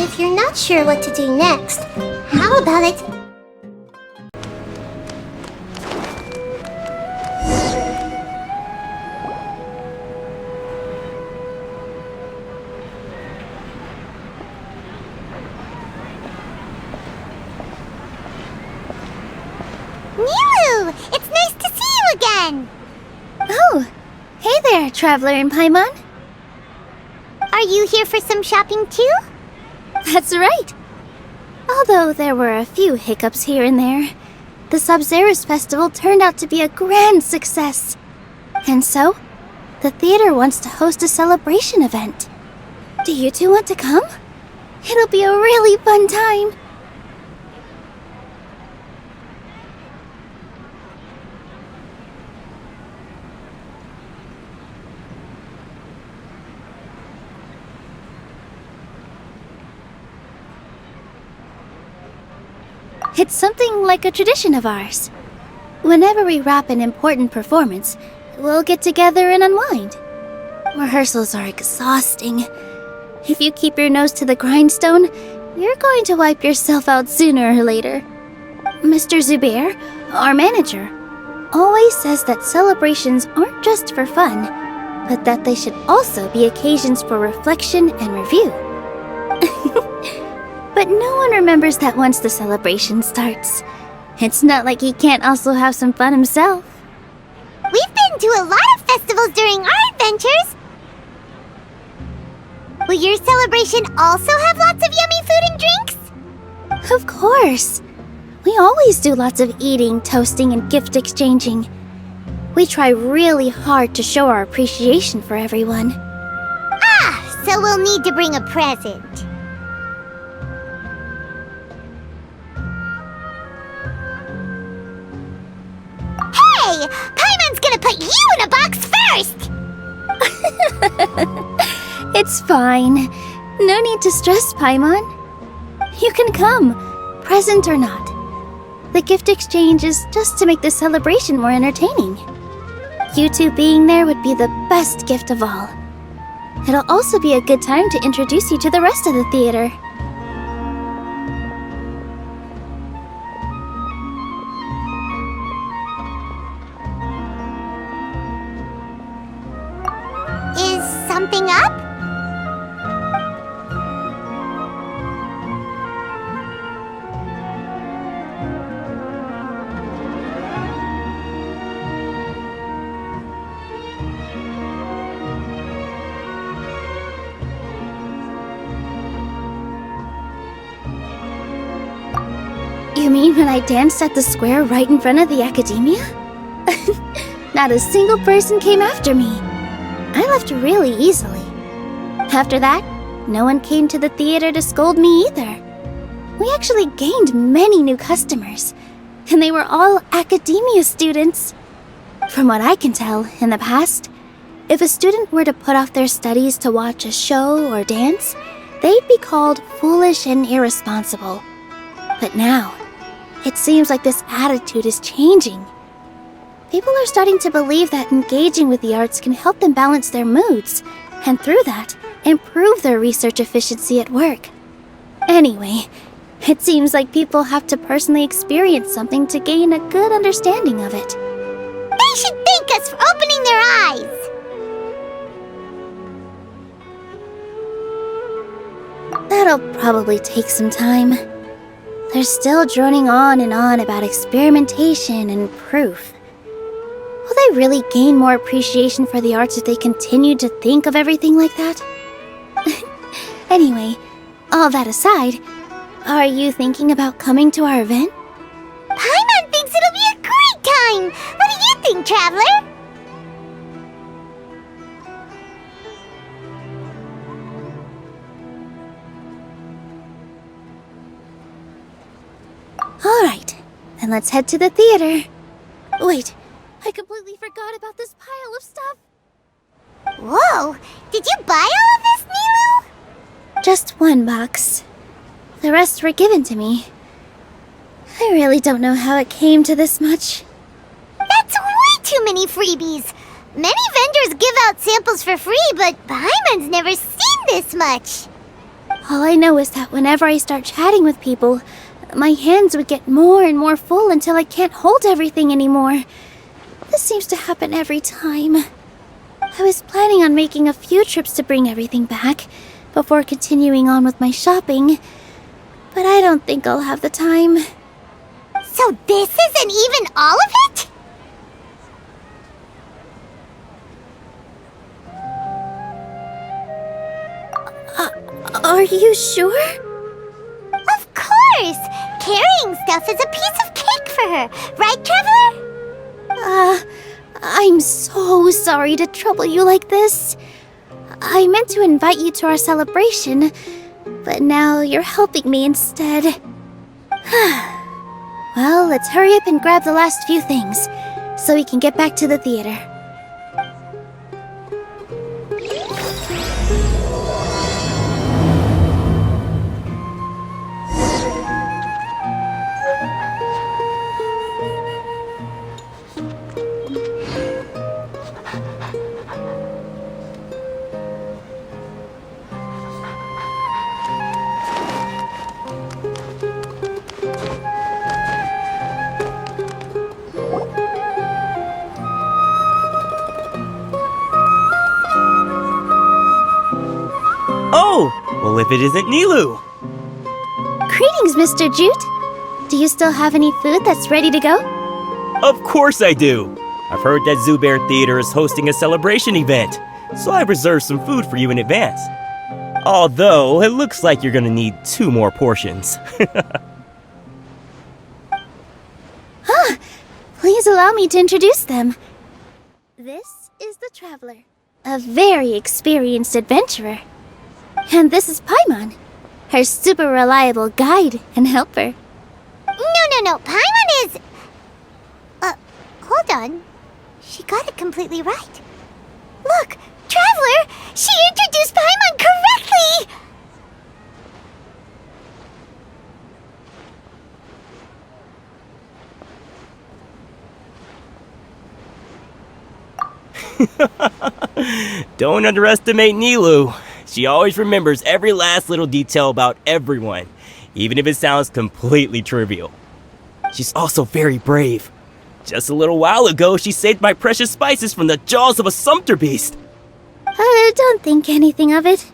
If you're not sure what to do next, how about it? Nilou! It's nice to see you again! Oh, hey there, Traveler in Paimon. Are you here for some shopping too? That's right. Although there were a few hiccups here and there, the Sub-Zerus Festival turned out to be a grand success. And so, the theater wants to host a celebration event. Do you two want to come? It'll be a really fun time. It's something like a tradition of ours. Whenever we wrap an important performance, we'll get together and unwind. Rehearsals are exhausting. If you keep your nose to the grindstone, you're going to wipe yourself out sooner or later. Mr. Zubair, our manager, always says that celebrations aren't just for fun, but that they should also be occasions for reflection and review. But no one remembers that once the celebration starts. It's not like he can't also have some fun himself. We've been to a lot of festivals during our adventures! Will your celebration also have lots of yummy food and drinks? Of course. We always do lots of eating, toasting, and gift exchanging. We try really hard to show our appreciation for everyone. Ah, so we'll need to bring a present. Hey! Paimon's gonna put you in a box first! It's fine. No need to stress, Paimon. You can come, present or not. The gift exchange is just to make the celebration more entertaining. You two being there would be the best gift of all. It'll also be a good time to introduce you to the rest of the theater. Is something up? You mean when I danced at the square right in front of the academia? Not a single person came after me. I left really easily. After that, no one came to the theater to scold me either. We actually gained many new customers, and they were all academia students. From what I can tell, in the past, if a student were to put off their studies to watch a show or dance, they'd be called foolish and irresponsible. But now, it seems like this attitude is changing. People are starting to believe that engaging with the arts can help them balance their moods, and through that, improve their research efficiency at work. Anyway, it seems like people have to personally experience something to gain a good understanding of it. They should thank us for opening their eyes! That'll probably take some time. They're still droning on and on about experimentation and proof. Will they really gain more appreciation for the arts if they continue to think of everything like that? Anyway, all that aside, are you thinking about coming to our event? Paimon thinks it'll be a great time! What do you think, Traveler? Alright, then let's head to the theater. Wait, I completely forgot about this pile of stuff. Whoa! Did you buy all of this, Nilou? Just one box. The rest were given to me. I really don't know how it came to this much. That's way too many freebies! Many vendors give out samples for free, but Paimon's never seen this much. All I know is that whenever I start chatting with people, my hands would get more and more full until I can't hold everything anymore. This seems to happen every time. I was planning on making a few trips to bring everything back before continuing on with my shopping, but I don't think I'll have the time. So this isn't even all of it? Are you sure? Of course! Carrying stuff is a piece of cake for her, right, Traveler? I'm so sorry to trouble you like this. I meant to invite you to our celebration, but now you're helping me instead. Well, let's hurry up and grab the last few things, so we can get back to the theater. Oh! Well, if it isn't Nilou! Greetings, Mr. Jute. Do you still have any food that's ready to go? Of course I do! I've heard that Zubair Theater is hosting a celebration event, so I've reserved some food for you in advance. Although, it looks like you're gonna need 2 more portions. Please allow me to introduce them. This is the Traveler, a very experienced adventurer. And this is Paimon, her super reliable guide and helper. No. Paimon is... hold on. She got it completely right. Look, Traveler! She introduced Paimon correctly! Don't underestimate Nilou. She always remembers every last little detail about everyone, even if it sounds completely trivial. She's also very brave. Just a little while ago, she saved my precious spices from the jaws of a sumpter beast. Don't think anything of it.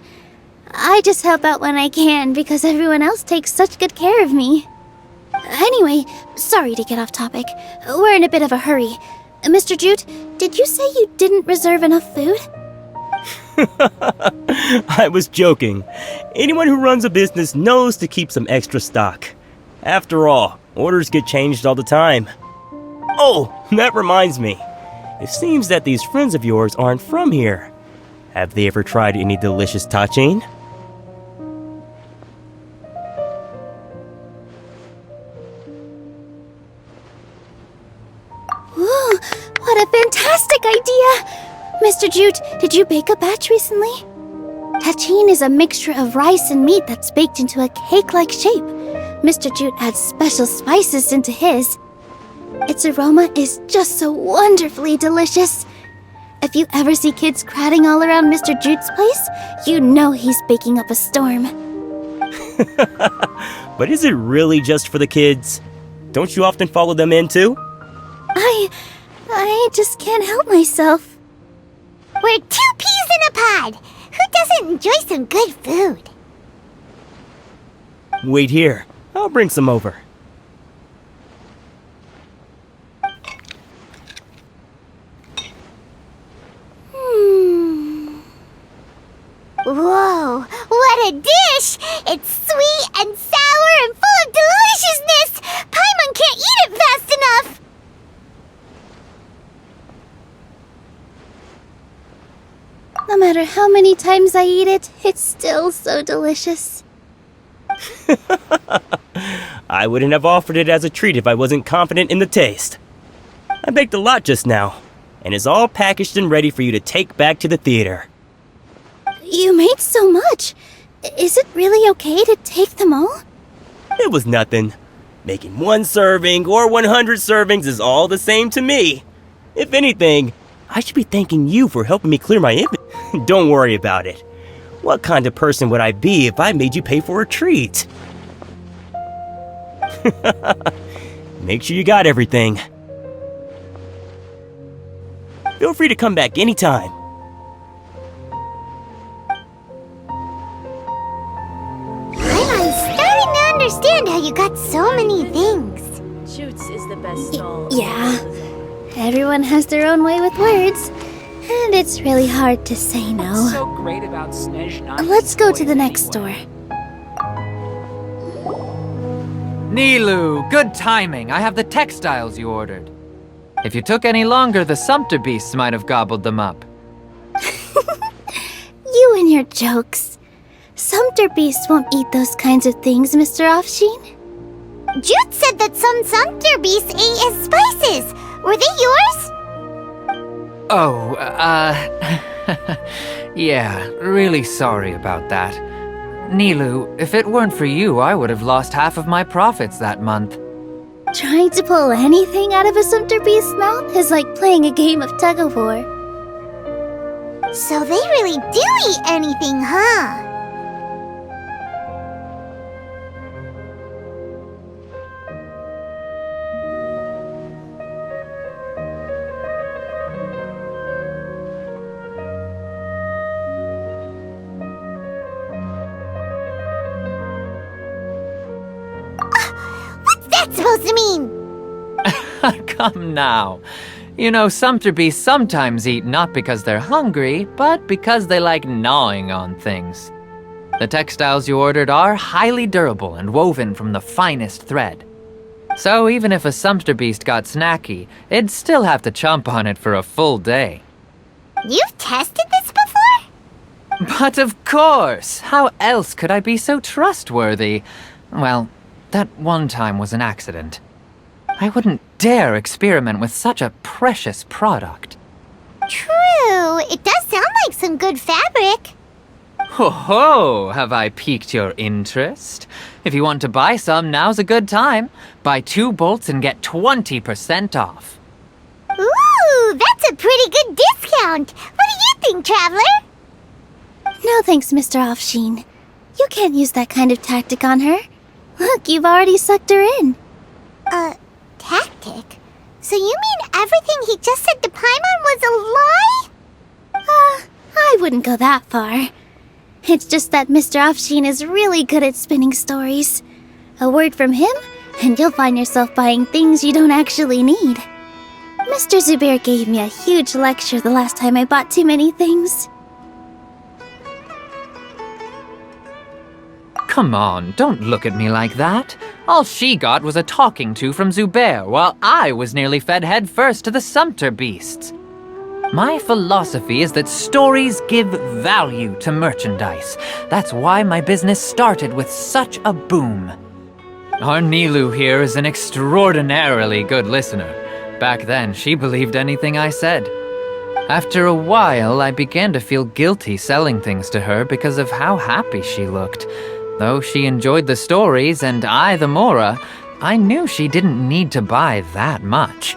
I just help out when I can because everyone else takes such good care of me. Anyway, sorry to get off topic. We're in a bit of a hurry. Mr. Jute, did you say you didn't reserve enough food? I was joking. Anyone who runs a business knows to keep some extra stock. After all, orders get changed all the time. Oh, that reminds me. It seems that these friends of yours aren't from here. Have they ever tried any delicious tachin? Ooh, what a fantastic idea! Mr. Jute, did you bake a batch recently? Tachin is a mixture of rice and meat that's baked into a cake-like shape. Mr. Jute adds special spices into his. Its aroma is just so wonderfully delicious. If you ever see kids crowding all around Mr. Jute's place, you know he's baking up a storm. But is it really just for the kids? Don't you often follow them in too? I just can't help myself. We're 2 peas in a pod! Who doesn't enjoy some good food? Wait here. I'll bring some over. Whoa, what a dish! It's sweet and sour and full of deliciousness! Paimon can't eat it fast enough! No matter how many times I eat it, it's still so delicious. I wouldn't have offered it as a treat if I wasn't confident in the taste. I baked a lot just now, and it's all packaged and ready for you to take back to the theater. You made so much. Is it really okay to take them all? It was nothing. Making 1 serving or 100 servings is all the same to me. If anything, I should be thanking you for helping me clear my inventory. Don't worry about it. What kind of person would I be if I made you pay for a treat? Make sure you got everything. Feel free to come back anytime. I'm starting to understand how you got so many things. Shoots is the best stall. Yeah, everyone has their own way with words, and it's really hard to say no. What's so great about Snezhnaya? Let's go to the next store. Nilou, good timing. I have the textiles you ordered. If you took any longer, the sumpter beasts might have gobbled them up. You and your jokes. Sumpter beasts won't eat those kinds of things, Mr. Offsheen. Jude said that some sumpter beasts ate as spices. Were they yours? Oh, yeah, really sorry about that. Nilou, if it weren't for you, I would have lost half of my profits that month. Trying to pull anything out of a sumpter beast's mouth is like playing a game of tug-of-war. So they really do eat anything, huh? What's that supposed to mean? Come now. You know, sumpter beasts sometimes eat not because they're hungry, but because they like gnawing on things. The textiles you ordered are highly durable and woven from the finest thread. So even if a sumpter beast got snacky, it'd still have to chomp on it for a full day. You've tested this before? But of course! How else could I be so trustworthy? Well, that one time was an accident. I wouldn't dare experiment with such a precious product. True. It does sound like some good fabric. Ho ho! Have I piqued your interest? If you want to buy some, now's a good time. Buy 2 bolts and get 20% off. Ooh, that's a pretty good discount. What do you think, Traveler? No thanks, Mr. Offsheen. You can't use that kind of tactic on her. Look, you've already sucked her in. Tactic? So you mean everything he just said to Paimon was a lie? I wouldn't go that far. It's just that Mr. Offsheen is really good at spinning stories. A word from him, and you'll find yourself buying things you don't actually need. Mr. Zubair gave me a huge lecture the last time I bought too many things. Come on, don't look at me like that. All she got was a talking to from Zubair, while I was nearly fed head first to the sumpter beasts. My philosophy is that stories give value to merchandise. That's why my business started with such a boom. Our Nilou here is an extraordinarily good listener. Back then, she believed anything I said. After a while, I began to feel guilty selling things to her because of how happy she looked. Though she enjoyed the stories and I the Mora, I knew she didn't need to buy that much.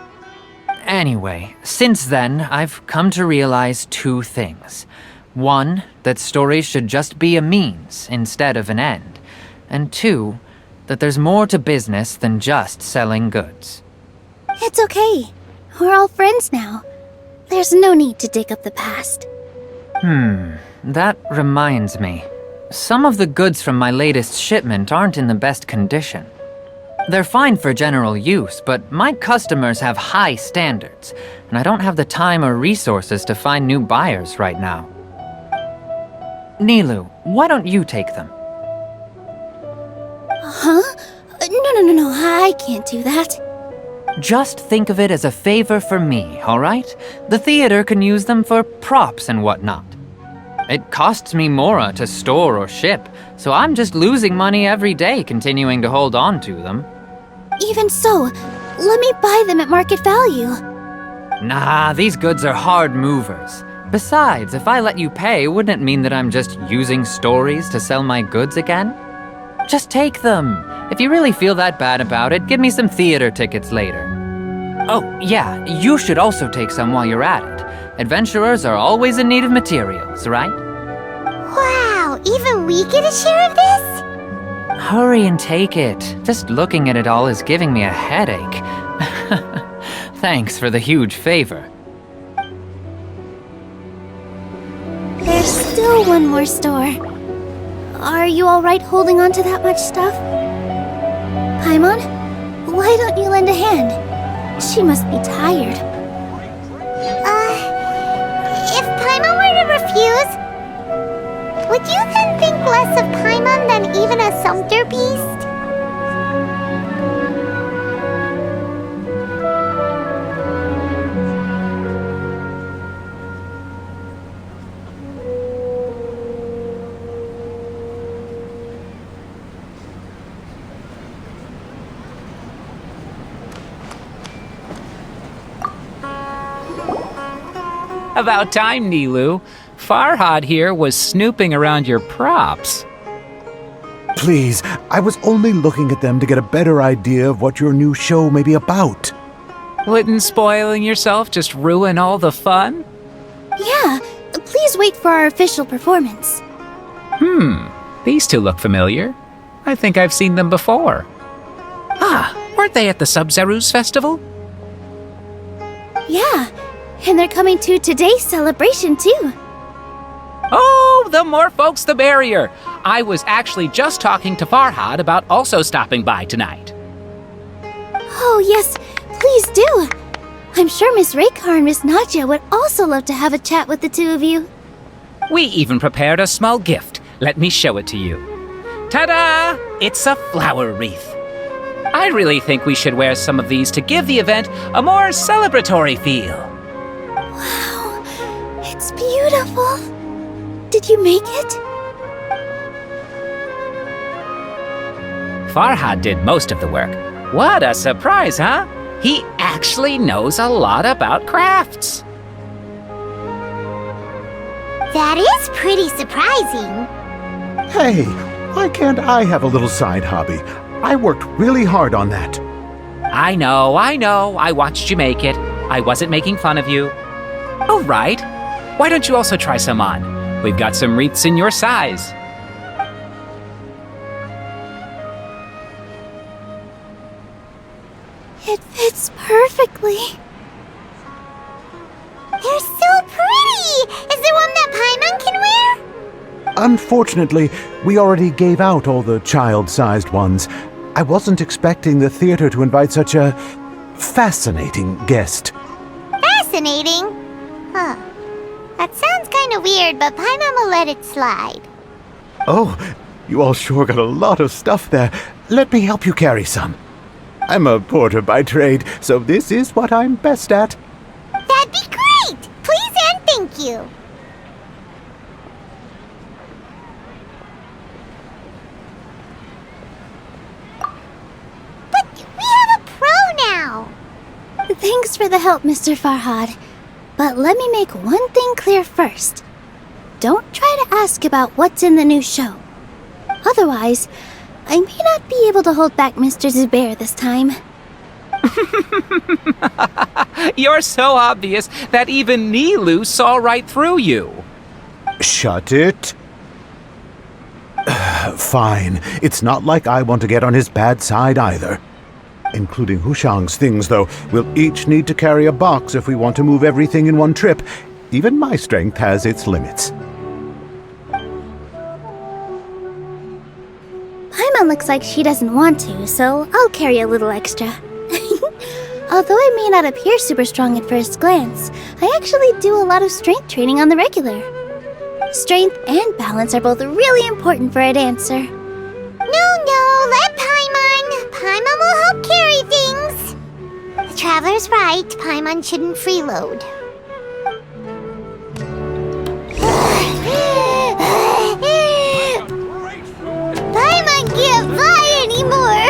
Anyway, since then, I've come to realize 2 things. 1, that stories should just be a means instead of an end. And 2, that there's more to business than just selling goods. It's okay. We're all friends now. There's no need to dig up the past. That reminds me. Some of the goods from my latest shipment aren't in the best condition. They're fine for general use, but my customers have high standards, and I don't have the time or resources to find new buyers right now. Nilou, why don't you take them? Huh? No, I can't do that. Just think of it as a favor for me, all right? The theater can use them for props and whatnot. It costs me Mora to store or ship, so I'm just losing money every day continuing to hold on to them. Even so, let me buy them at market value. Nah, these goods are hard movers. Besides, if I let you pay, wouldn't it mean that I'm just using stories to sell my goods again? Just take them. If you really feel that bad about it, give me some theater tickets later. Oh, yeah, you should also take some while you're at it. Adventurers are always in need of materials, right? Wow, even we get a share of this? Hurry and take it. Just looking at it all is giving me a headache. Thanks for the huge favor. There's still one more store. Are you alright holding on to that much stuff? Paimon, why don't you lend a hand? She must be tired. If Paimon were to refuse, would you then think less of Paimon than even a sumpter beast? About time, Nilou. Farhad here was snooping around your props. Please, I was only looking at them to get a better idea of what your new show may be about. Wouldn't spoiling yourself just ruin all the fun? Yeah, please wait for our official performance. These two look familiar. I think I've seen them before. Ah, weren't they at the Sub-Zeru's festival? Yeah, and they're coming to today's celebration too. Oh, the more folks the merrier. I was actually just talking to Farhad about also stopping by tonight. Oh yes, please do. I'm sure Miss Raykar and Miss Nadja would also love to have a chat with the two of you. We even prepared a small gift. Let me show it to you. Ta-da! It's a flower wreath. I really think we should wear some of these to give the event a more celebratory feel. Wow, it's beautiful. Did you make it? Farhad did most of the work. What a surprise, huh? He actually knows a lot about crafts. That is pretty surprising. Hey, why can't I have a little side hobby? I worked really hard on that. I know. I watched you make it. I wasn't making fun of you. Oh, right. Why don't you also try some on? We've got some wreaths in your size. It fits perfectly. They're so pretty! Is there one that Paimon can wear? Unfortunately, we already gave out all the child-sized ones. I wasn't expecting the theater to invite such a fascinating guest. Fascinating? Huh. That sounds kind of weird, but Paimon will let it slide. Oh, you all sure got a lot of stuff there. Let me help you carry some. I'm a porter by trade, so this is what I'm best at. That'd be great! Please and thank you. But we have a pro now! Thanks for the help, Mr. Farhad. But let me make one thing clear first. Don't try to ask about what's in the new show. Otherwise, I may not be able to hold back Mr. Zubair this time. You're so obvious that even Nilou saw right through you. Shut it. Fine. It's not like I want to get on his bad side either. Including Hushang's things, though. We'll each need to carry a box if we want to move everything in one trip. Even my strength has its limits. Paimon looks like she doesn't want to, so I'll carry a little extra. Although I may not appear super strong at first glance, I actually do a lot of strength training on the regular. Strength and balance are both really important for a dancer. No, let Paimon. Paimon will help carry things. The Traveler's right. Paimon shouldn't freeload. Paimon can't fly anymore.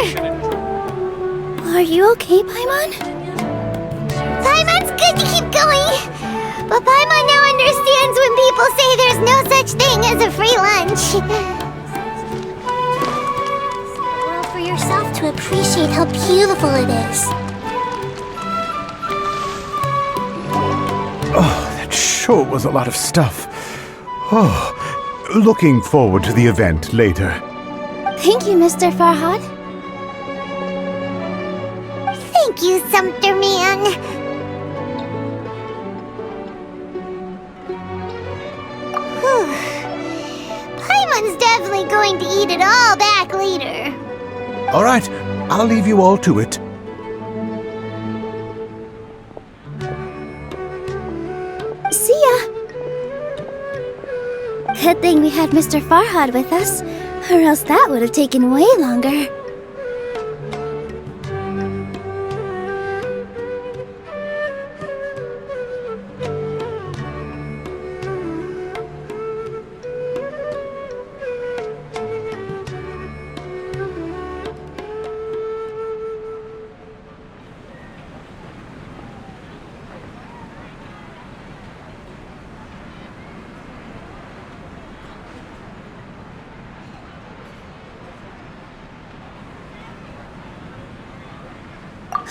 Are you okay, Paimon? Paimon's good to keep going. But Paimon now understands when people say there's no such thing as a free lunch. World for yourself to appreciate how beautiful it is. Oh, that sure was a lot of stuff. Oh, Looking forward to the event later. Thank you, Mr. Farhad. Thank you, Sumpter Man. Whew. Paimon's definitely going to eat it all back later. All right, I'll leave you all to it. See ya! Good thing we had Mr. Farhad with us, or else that would have taken way longer.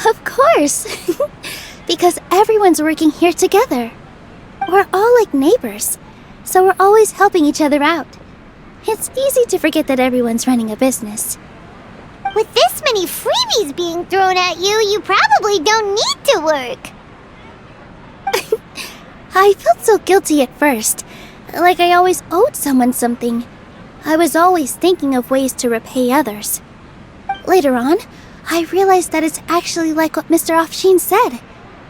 Of course! Because everyone's working here together. We're all like neighbors, so we're always helping each other out. It's easy to forget that everyone's running a business. With this many freebies being thrown at you, you probably don't need to work. I felt so guilty at first, like I always owed someone something. I was always thinking of ways to repay others. Later on, I realized that it's actually like what Mr. Afshin said.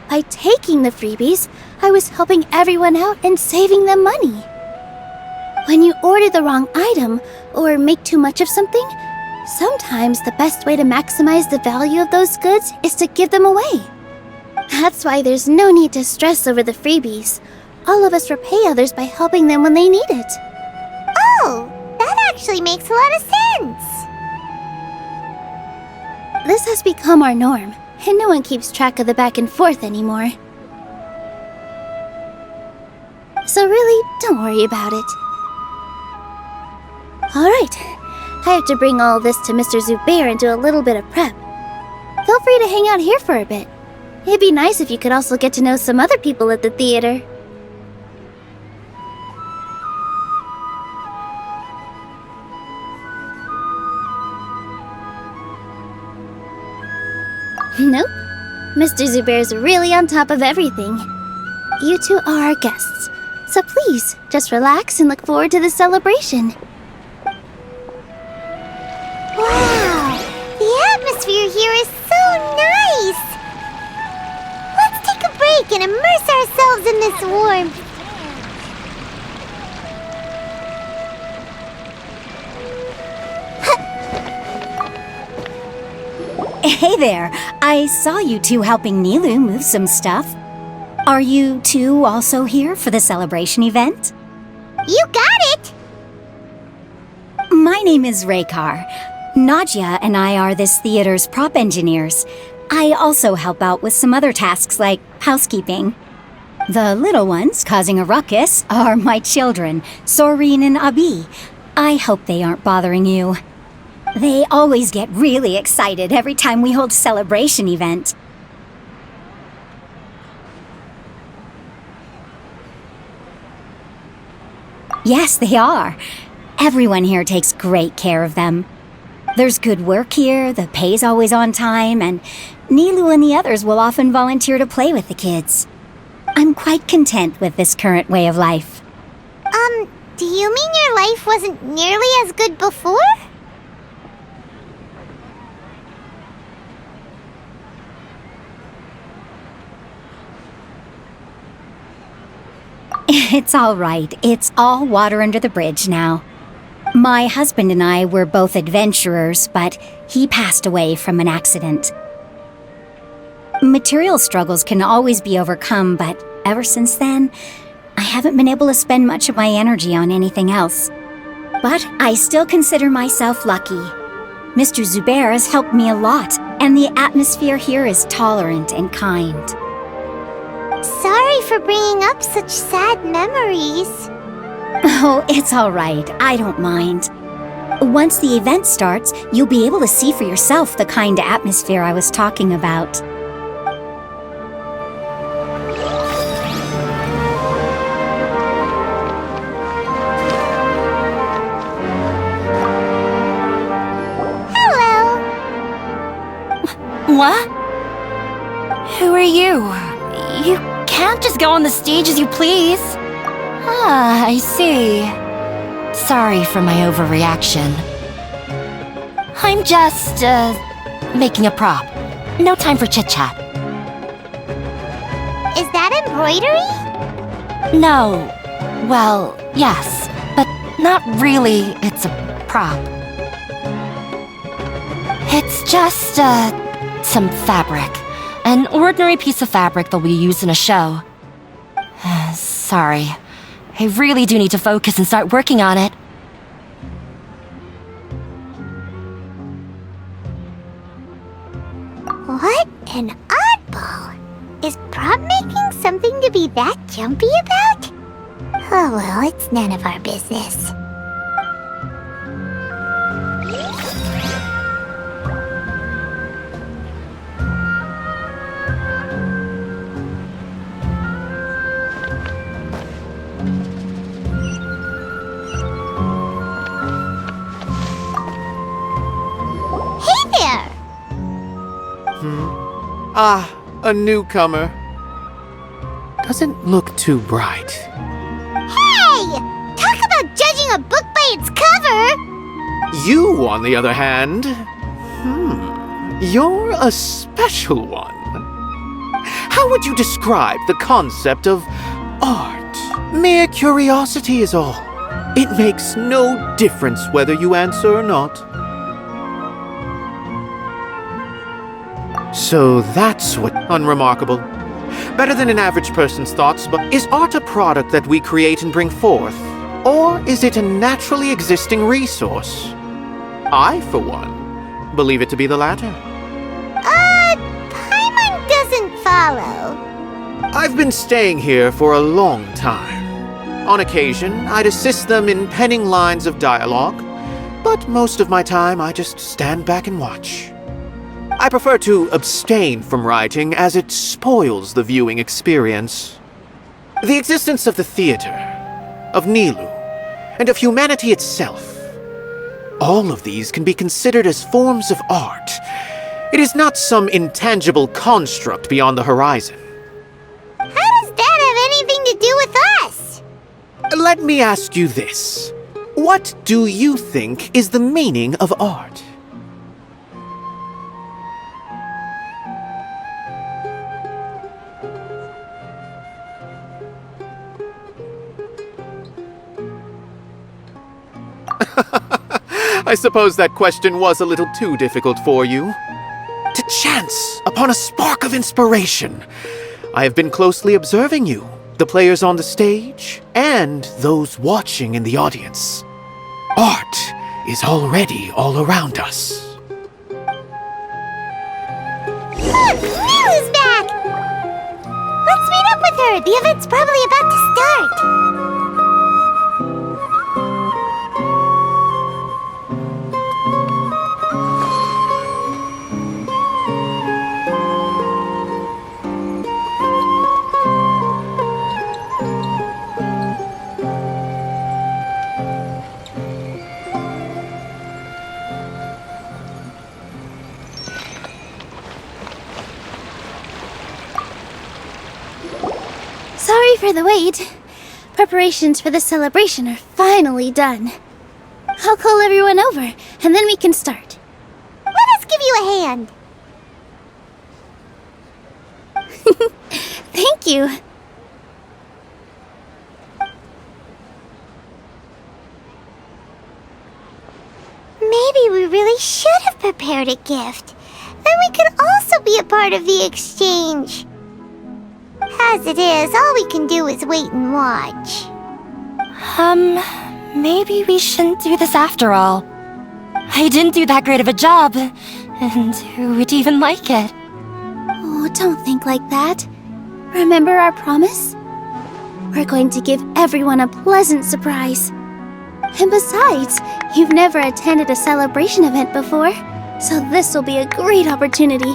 By taking the freebies, I was helping everyone out and saving them money. When you order the wrong item or make too much of something, sometimes the best way to maximize the value of those goods is to give them away. That's why there's no need to stress over the freebies. All of us repay others by helping them when they need it. Oh, that actually makes a lot of sense. This has become our norm, and no one keeps track of the back and forth anymore. So really, don't worry about it. Alright, I have to bring all this to Mr. Zubair and do a little bit of prep. Feel free to hang out here for a bit. It'd be nice if you could also get to know some other people at the theater. Nope. Mr. Zubair's really on top of everything. You two are our guests, so please, just relax and look forward to the celebration. Wow, the atmosphere here is so nice. Let's take a break and immerse ourselves in this warmth. Hey there, I saw you two helping Nilou move some stuff. Are you two also here for the celebration event? You got it! My name is Raykar. Nadia and I are this theater's prop engineers. I also help out with some other tasks like housekeeping. The little ones causing a ruckus are my children, Soreen and Abi. I hope they aren't bothering you. They always get really excited every time we hold a celebration event. Yes, they are. Everyone here takes great care of them. There's good work here, the pay's always on time, and Nilou and the others will often volunteer to play with the kids. I'm quite content with this current way of life. Do you mean your life wasn't nearly as good before? It's all right. It's all water under the bridge now. My husband and I were both adventurers, but he passed away from an accident. Material struggles can always be overcome, but ever since then, I haven't been able to spend much of my energy on anything else. But I still consider myself lucky. Mr. Zubair has helped me a lot, and the atmosphere here is tolerant and kind. Sorry for bringing up such sad memories. Oh, it's all right. I don't mind. Once the event starts, you'll be able to see for yourself the kind of atmosphere I was talking about. What? Who are you? You can't just go on the stage as you please. Ah, I see. Sorry for my overreaction. I'm just, making a prop. No time for chit-chat. Is that embroidery? No. Well, yes. But not really. It's a prop. It's just, some fabric. An ordinary piece of fabric that we use in a show. Sorry. I really do need to focus and start working on it. What an oddball! Is prop making something to be that jumpy about? Oh well, it's none of our business. Hey there! Ah, a newcomer. Doesn't look too bright. Hey! Talk about judging a book by its cover! You, on the other hand, you're a special one. How would you describe the concept of art? Mere curiosity is all. It makes no difference whether you answer or not. So that's what unremarkable. Better than an average person's thoughts, but is art a product that we create and bring forth? Or is it a naturally existing resource? I, for one, believe it to be the latter. Paimon doesn't follow. I've been staying here for a long time. On occasion, I'd assist them in penning lines of dialogue, but most of my time I just stand back and watch. I prefer to abstain from writing as it spoils the viewing experience. The existence of the theater, of Nilou, and of humanity itself, all of these can be considered as forms of art. It is not some intangible construct beyond the horizon. How does that have anything to do with us? Let me ask you this. What do you think is the meaning of art? I suppose that question was a little too difficult for you. To chance upon a spark of inspiration, I have been closely observing you, the players on the stage, and those watching in the audience. Art is already all around us. Look, Nilou's back! Let's meet up with her. The event's probably about to start. Sorry for the wait. Preparations for the celebration are finally done. I'll call everyone over, and then we can start. Let us give you a hand. Thank you. Maybe we really should have prepared a gift. Then we could also be a part of the exchange. As it is, all we can do is wait and watch. Maybe we shouldn't do this after all. I didn't do that great of a job, and who would even like it? Oh, don't think like that. Remember our promise? We're going to give everyone a pleasant surprise. And besides, you've never attended a celebration event before, so this will be a great opportunity.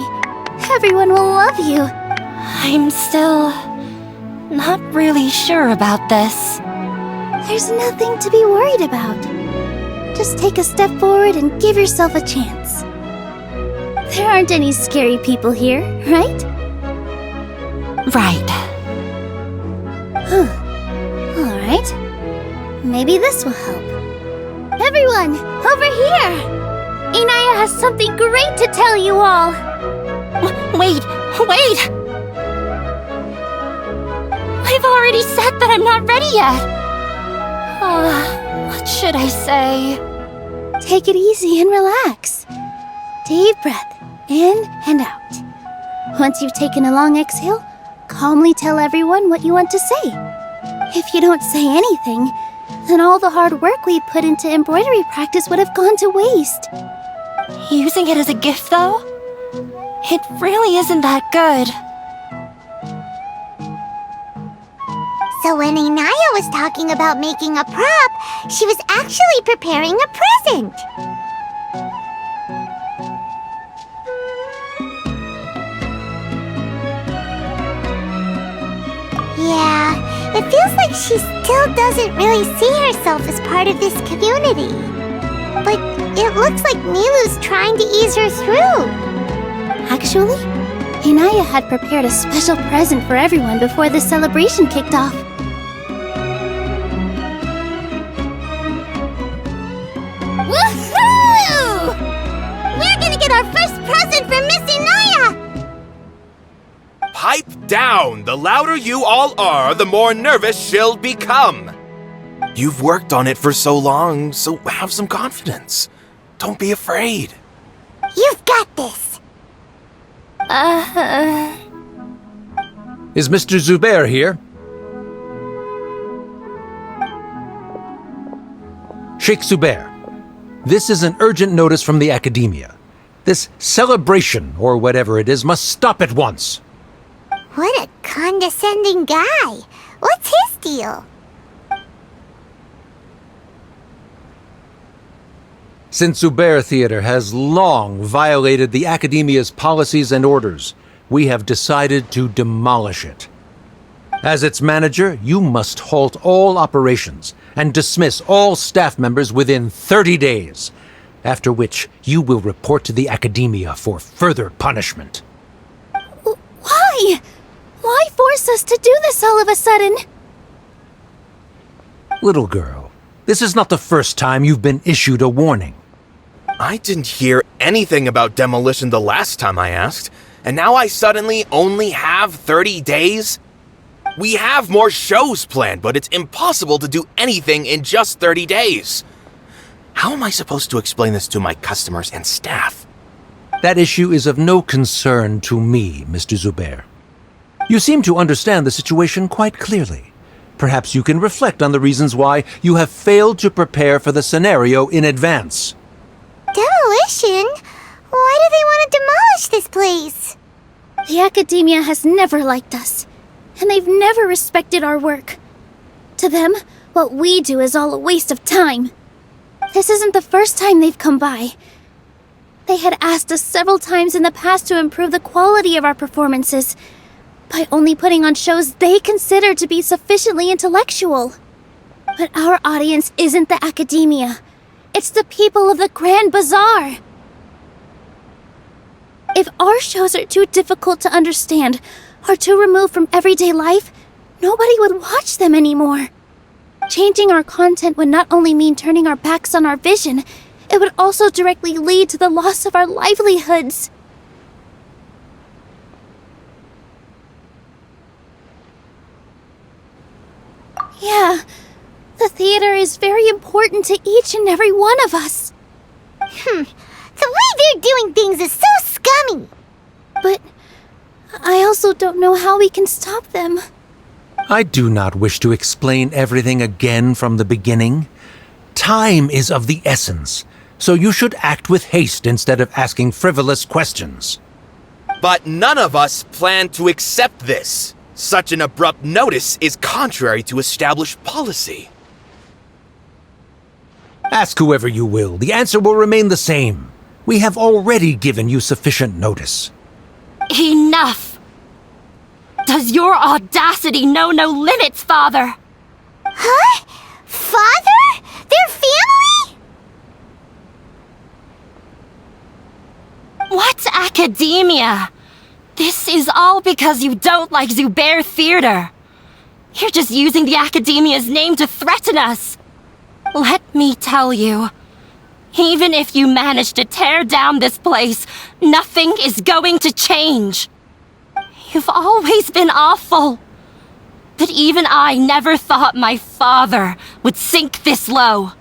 Everyone will love you. I'm still not really sure about this. There's nothing to be worried about. Just take a step forward and give yourself a chance. There aren't any scary people here, right? Right. Alright. Maybe this will help. Everyone, over here! Inaya has something great to tell you all! Wait! I've already said that I'm not ready yet! What should I say? Take it easy and relax. Deep breath, in and out. Once you've taken a long exhale, calmly tell everyone what you want to say. If you don't say anything, then all the hard work we put into embroidery practice would have gone to waste. Using it as a gift, though? It really isn't that good. So when Inaya was talking about making a prop, she was actually preparing a present. Yeah, it feels like she still doesn't really see herself as part of this community. But it looks like Nilou's trying to ease her through. Actually, Inaya had prepared a special present for everyone before the celebration kicked off. Woohoo! We're gonna get our first present from Miss Inaya! Pipe down! The louder you all are, the more nervous she'll become. You've worked on it for so long, so have some confidence. Don't be afraid. You've got this! Is Mr. Zubair here? Sheikh Zubair, this is an urgent notice from the Academia. This celebration, or whatever it is, must stop at once. What a condescending guy. What's his deal? Since Zubair Theater has long violated the Academia's policies and orders, we have decided to demolish it. As its manager, you must halt all operations and dismiss all staff members within 30 days, after which you will report to the Academia for further punishment. Why? Why force us to do this all of a sudden? Little girl, this is not the first time you've been issued a warning. I didn't hear anything about demolition the last time I asked, and now I suddenly only have 30 days? We have more shows planned, but it's impossible to do anything in just 30 days. How am I supposed to explain this to my customers and staff? That issue is of no concern to me, Mr. Zubair. You seem to understand the situation quite clearly. Perhaps you can reflect on the reasons why you have failed to prepare for the scenario in advance. Demolition? Why do they want to demolish this place? The Academia has never liked us, and they've never respected our work. To them, what we do is all a waste of time. This isn't the first time they've come by. They had asked us several times in the past to improve the quality of our performances by only putting on shows they consider to be sufficiently intellectual. But our audience isn't the Academia. It's the people of the Grand Bazaar. If our shows are too difficult to understand or too removed from everyday life, nobody would watch them anymore. Changing our content would not only mean turning our backs on our vision, it would also directly lead to the loss of our livelihoods. Yeah, the theater is very important to each and every one of us. The way they're doing things is so scummy. But I also don't know how we can stop them. I do not wish to explain everything again from the beginning. Time is of the essence, so you should act with haste instead of asking frivolous questions. But none of us plan to accept this. Such an abrupt notice is contrary to established policy. Ask whoever you will, the answer will remain the same. We have already given you sufficient notice. Enough! Does your audacity know no limits, Father? Huh? Father? Their family? What academia? This is all because you don't like Zubair Theater. You're just using the academia's name to threaten us. Let me tell you, even if you manage to tear down this place, nothing is going to change. You've always been awful. But even I never thought my father would sink this low.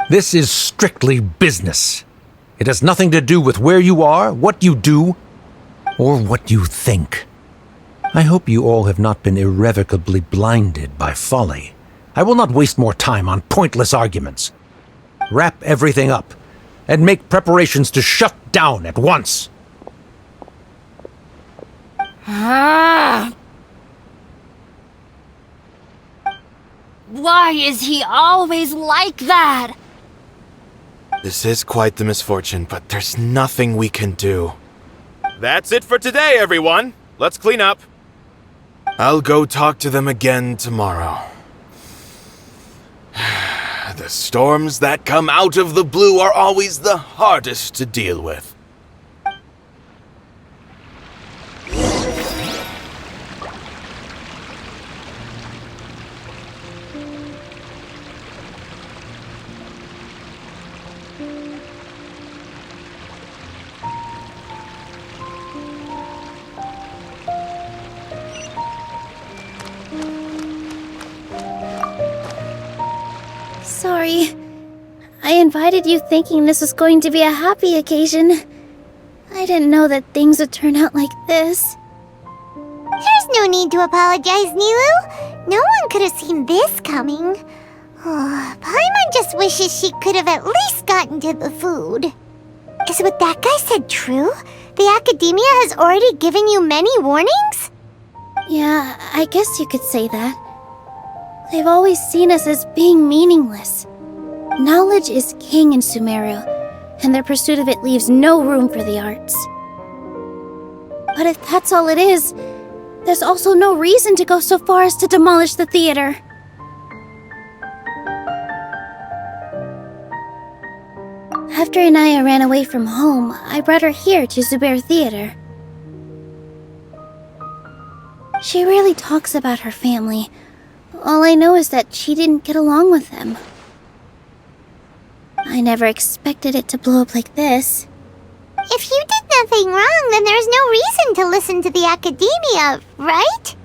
This is strictly business. It has nothing to do with where you are, what you do, or what you think. I hope you all have not been irrevocably blinded by folly. I will not waste more time on pointless arguments. Wrap everything up, and make preparations to shut down at once. Why is he always like that? This is quite the misfortune, but there's nothing we can do. That's it for today, everyone. Let's clean up. I'll go talk to them again tomorrow. The storms that come out of the blue are always the hardest to deal with. Sorry. I invited you thinking this was going to be a happy occasion. I didn't know that things would turn out like this. There's no need to apologize, Nilou. No one could have seen this coming. Oh, Paimon just wishes she could have at least gotten to the food. Is what that guy said true? The Academia has already given you many warnings? Yeah, I guess you could say that. They've always seen us as being meaningless. Knowledge is king in Sumeru, and their pursuit of it leaves no room for the arts. But if that's all it is, there's also no reason to go so far as to demolish the theater. After Anaya ran away from home, I brought her here to Zubair Theater. She rarely talks about her family. All I know is that she didn't get along with them. I never expected it to blow up like this. If you did nothing wrong, then there's no reason to listen to the Academia, right?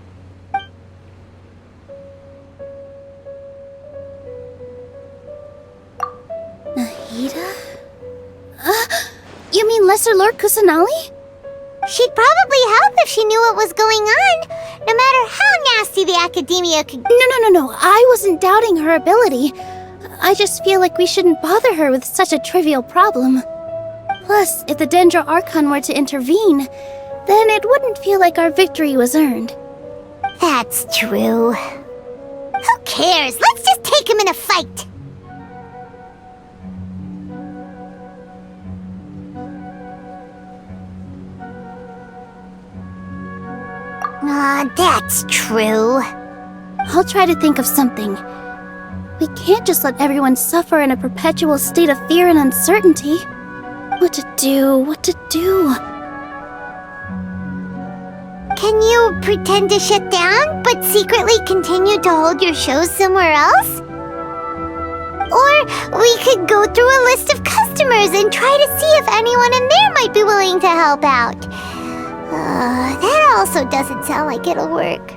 Nahida? You mean Lesser Lord Kusanali? She'd probably help if she knew what was going on, no matter how nasty the Academia could... No. I wasn't doubting her ability. I just feel like we shouldn't bother her with such a trivial problem. Plus, if the Dendro Archon were to intervene, then it wouldn't feel like our victory was earned. That's true. Who cares? Let's just take him in a fight! That's true. I'll try to think of something. We can't just let everyone suffer in a perpetual state of fear and uncertainty. What to do? Can you pretend to shut down, but secretly continue to hold your shows somewhere else? Or we could go through a list of customers and try to see if anyone in there might be willing to help out. That also doesn't sound like it'll work.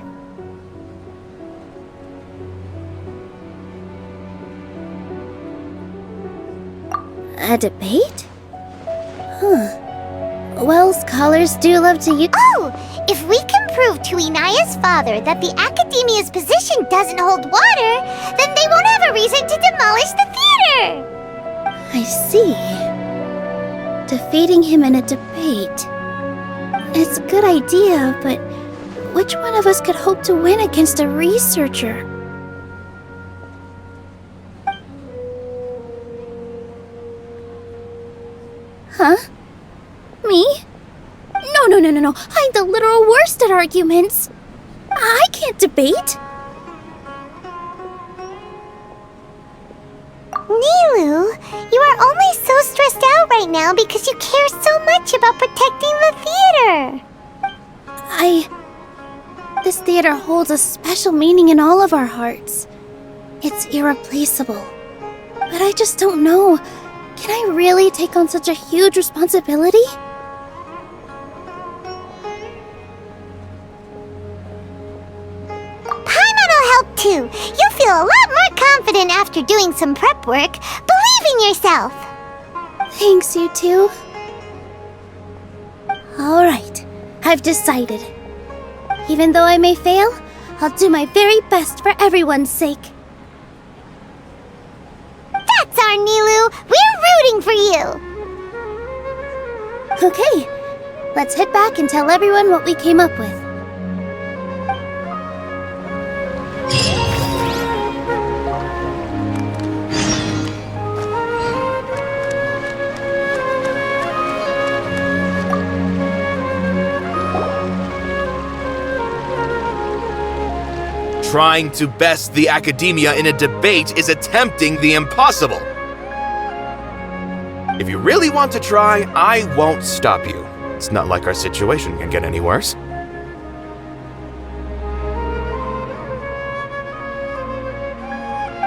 A debate? Well, scholars do love to use— Oh! If we can prove to Inaya's father that the Academia's position doesn't hold water, then they won't have a reason to demolish the theater! I see. Defeating him in a debate. It's a good idea, but which one of us could hope to win against a researcher? Huh? Me? No. I'm the literal worst at arguments. I can't debate. Nilou, you are only so stressed out right right now because you care so much about protecting the theater. This theater holds a special meaning in all of our hearts. It's irreplaceable. But I just don't know. Can I really take on such a huge responsibility? Paimon'll help too. You'll feel a lot more confident after doing some prep work. Believe in yourself. Thanks, you two. Alright, I've decided. Even though I may fail, I'll do my very best for everyone's sake. That's our Nilou. We're rooting for you. Okay, let's head back and tell everyone what we came up with. Trying to best the academia in a debate is attempting the impossible. If you really want to try, I won't stop you. It's not like our situation can get any worse.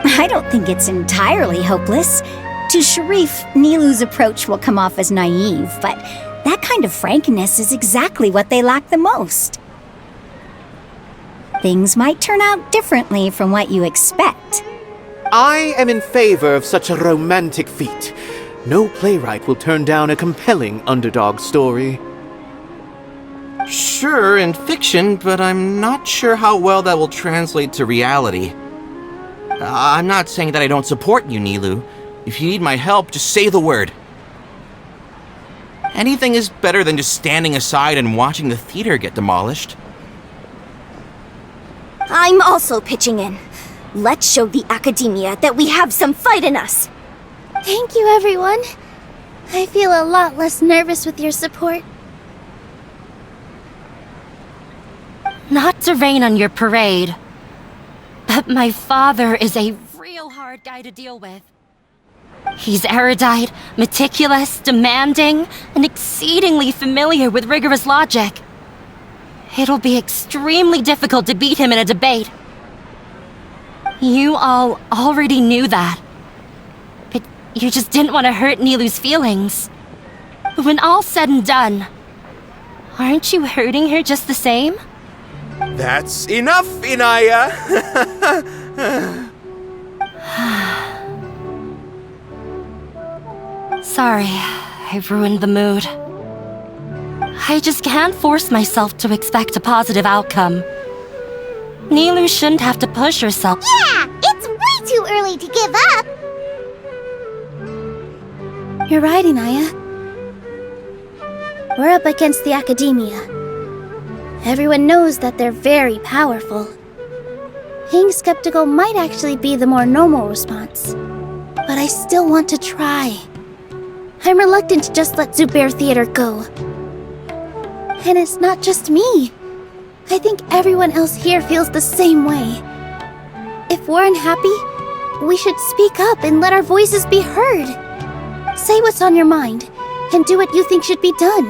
I don't think it's entirely hopeless. To Sharif, Nilou's approach will come off as naive, but that kind of frankness is exactly what they lack the most. Things might turn out differently from what you expect. I am in favor of such a romantic feat. No playwright will turn down a compelling underdog story. Sure, in fiction, but I'm not sure how well that will translate to reality. I'm not saying that I don't support you, Nilou. If you need my help, just say the word. Anything is better than just standing aside and watching the theater get demolished. I'm also pitching in. Let's show the academia that we have some fight in us. Thank you, everyone. I feel a lot less nervous with your support. Not to rain on your parade, but my father is a real hard guy to deal with. He's erudite, meticulous, demanding, and exceedingly familiar with rigorous logic. It'll be extremely difficult to beat him in a debate. You all already knew that. But you just didn't want to hurt Nilou's feelings. But when all's said and done, aren't you hurting her just the same? That's enough, Inaya! Sorry, I've ruined the mood. I just can't force myself to expect a positive outcome. Nilou shouldn't have to push herself. Yeah, it's way too early to give up. You're right, Inaya. We're up against the academia. Everyone knows that they're very powerful. Being skeptical might actually be the more normal response. But I still want to try. I'm reluctant to just let Zubair Theater go. And it's not just me. I think everyone else here feels the same way. If we're unhappy, we should speak up and let our voices be heard. Say what's on your mind, and do what you think should be done.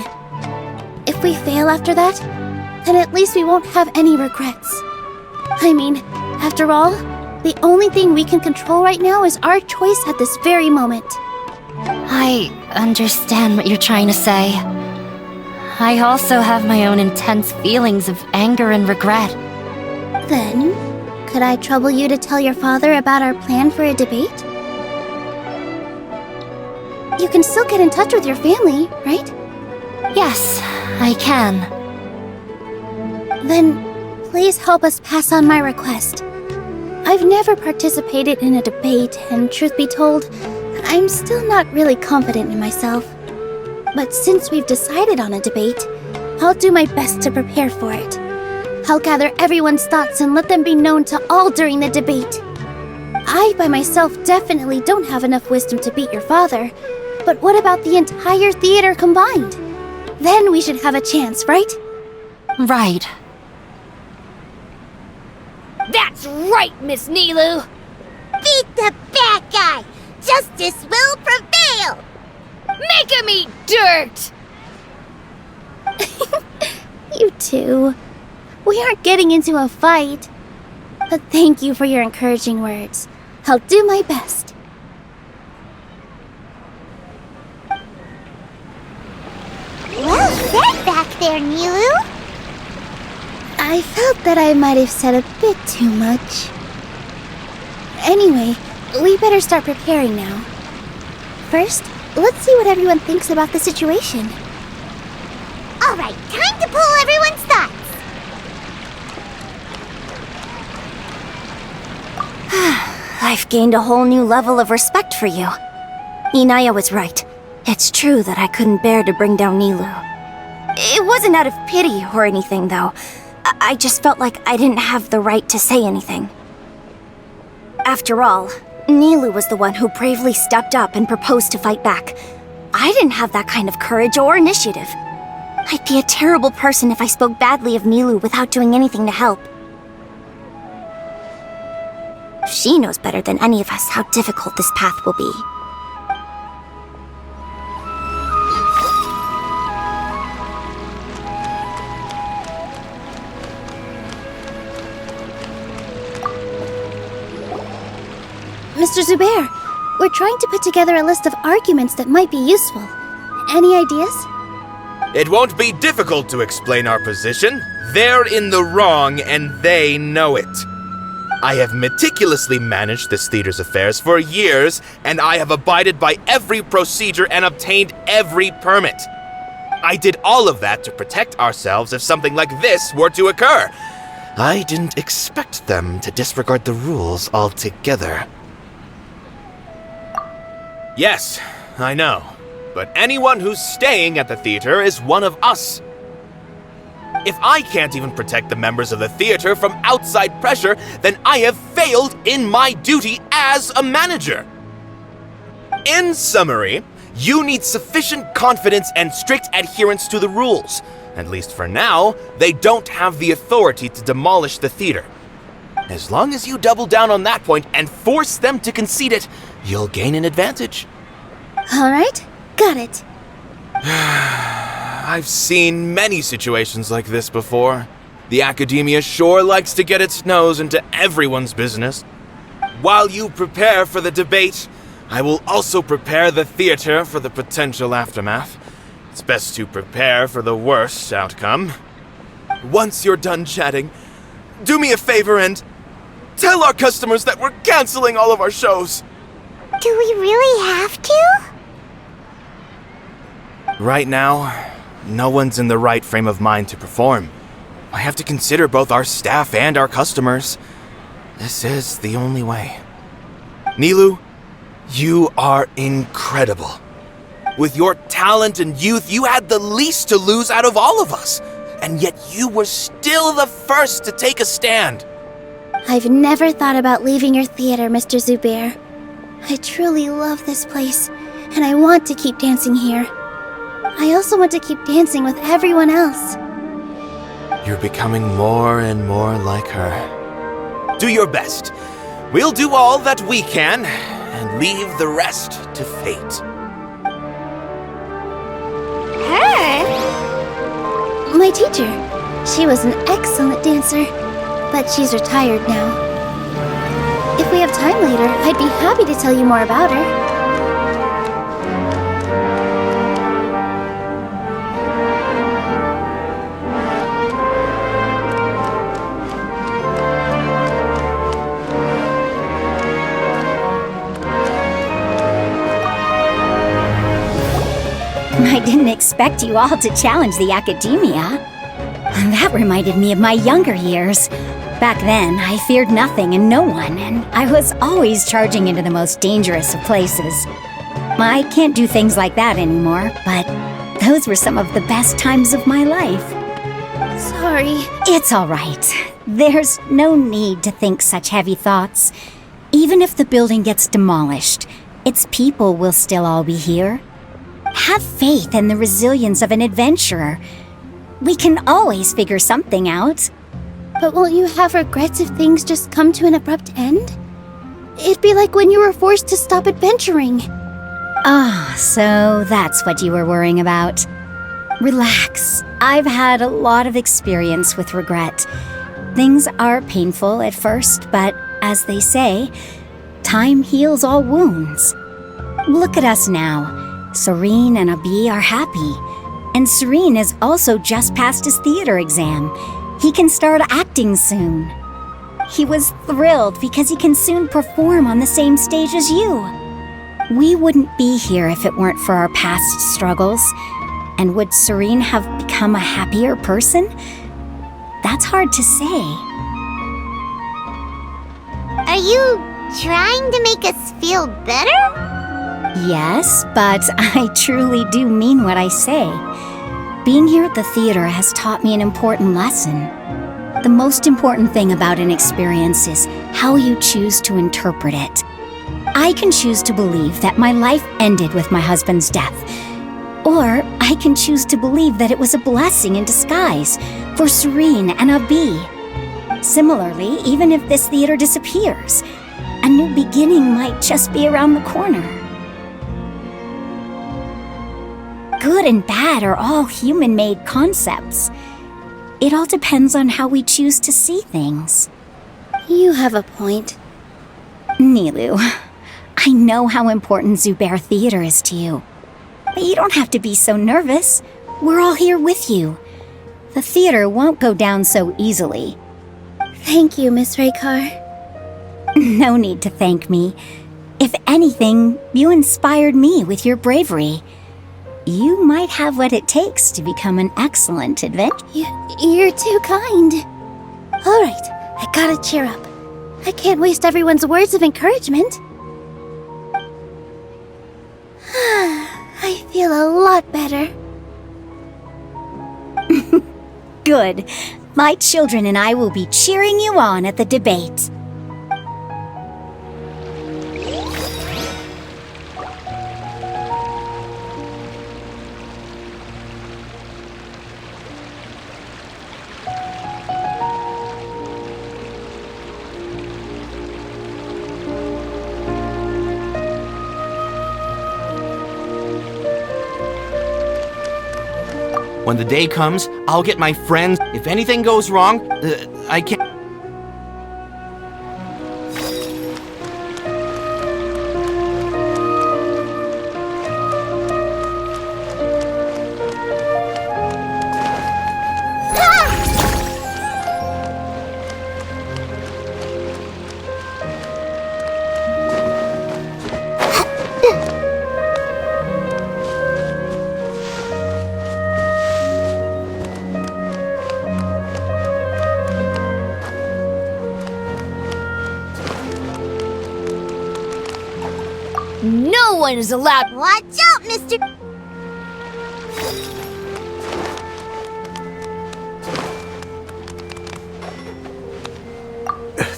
If we fail after that, then at least we won't have any regrets. I mean, after all, the only thing we can control right now is our choice at this very moment. I understand what you're trying to say. I also have my own intense feelings of anger and regret. Then, could I trouble you to tell your father about our plan for a debate? You can still get in touch with your family, right? Yes, I can. Then, please help us pass on my request. I've never participated in a debate, and truth be told, I'm still not really confident in myself. But since we've decided on a debate, I'll do my best to prepare for it. I'll gather everyone's thoughts and let them be known to all during the debate. I, by myself, definitely don't have enough wisdom to beat your father, but what about the entire theater combined? Then we should have a chance, right? Right. That's right, Miss Nilou! Beat the bad guy! Justice will prevail! Make him eat dirt! You two. We aren't getting into a fight. But thank you for your encouraging words. I'll do my best. Well said back there, Nilou. I felt that I might have said a bit too much. Anyway, we better start preparing now. First, let's see what everyone thinks about the situation. All right, time to pull everyone's thoughts. I've gained a whole new level of respect for you. Inaya was right. It's true that I couldn't bear to bring down Nilou. It wasn't out of pity or anything, though. I just felt like I didn't have the right to say anything. After all, Nilou was the one who bravely stepped up and proposed to fight back. I didn't have that kind of courage or initiative. I'd be a terrible person if I spoke badly of Nilou without doing anything to help. She knows better than any of us how difficult this path will be. Mr. Zubair, we're trying to put together a list of arguments that might be useful. Any ideas? It won't be difficult to explain our position. They're in the wrong, and they know it. I have meticulously managed this theater's affairs for years, and I have abided by every procedure and obtained every permit. I did all of that to protect ourselves if something like this were to occur. I didn't expect them to disregard the rules altogether. Yes, I know. But anyone who's staying at the theater is one of us. If I can't even protect the members of the theater from outside pressure, then I have failed in my duty as a manager. In summary, you need sufficient confidence and strict adherence to the rules. At least for now, they don't have the authority to demolish the theater. As long as you double down on that point and force them to concede it, you'll gain an advantage. All right, got it. I've seen many situations like this before. The academia sure likes to get its nose into everyone's business. While you prepare for the debate, I will also prepare the theater for the potential aftermath. It's best to prepare for the worst outcome. Once you're done chatting, do me a favor and tell our customers that we're canceling all of our shows. Do we really have to? Right now, no one's in the right frame of mind to perform. I have to consider both our staff and our customers. This is the only way. Nilou, you are incredible. With your talent and youth, you had the least to lose out of all of us. And yet you were still the first to take a stand. I've never thought about leaving your theater, Mr. Zubair. I truly love this place, and I want to keep dancing here. I also want to keep dancing with everyone else. You're becoming more and more like her. Do your best. We'll do all that we can, and leave the rest to fate. Her? My teacher. She was an excellent dancer, but she's retired now. If we have time later, I'd be happy to tell you more about her. I didn't expect you all to challenge the academia. That reminded me of my younger years. Back then, I feared nothing and no one, and I was always charging into the most dangerous of places. I can't do things like that anymore, but those were some of the best times of my life. Sorry. It's all right. There's no need to think such heavy thoughts. Even if the building gets demolished, its people will still all be here. Have faith in the resilience of an adventurer. We can always figure something out. But won't you have regrets if things just come to an abrupt end? It'd be like when you were forced to stop adventuring. Ah, so that's what you were worrying about. Relax. I've had a lot of experience with regret. Things are painful at first, but as they say, time heals all wounds. Look at us now. Serene and Abi are happy. And Serene has also just passed his theater exam. He can start acting soon. He was thrilled because he can soon perform on the same stage as you. We wouldn't be here if it weren't for our past struggles. And would Serene have become a happier person? That's hard to say. Are you trying to make us feel better? Yes, but I truly do mean what I say. Being here at the theater has taught me an important lesson. The most important thing about an experience is how you choose to interpret it. I can choose to believe that my life ended with my husband's death. Or I can choose to believe that it was a blessing in disguise for Serene and Abi. Similarly, even if this theater disappears, a new beginning might just be around the corner. Good and bad are all human-made concepts. It all depends on how we choose to see things. You have a point. Nilou, I know how important Zubair Theater is to you. But you don't have to be so nervous. We're all here with you. The theater won't go down so easily. Thank you, Miss Raykar. No need to thank me. If anything, you inspired me with your bravery. You might have what it takes to become an excellent adventurer. You're too kind. All right, I gotta cheer up. I can't waste everyone's words of encouragement. I feel a lot better. Good. My children and I will be cheering you on at the debate. When the day comes, I'll get my friends. If anything goes wrong, I can't. No one is allowed. Watch out, Mr.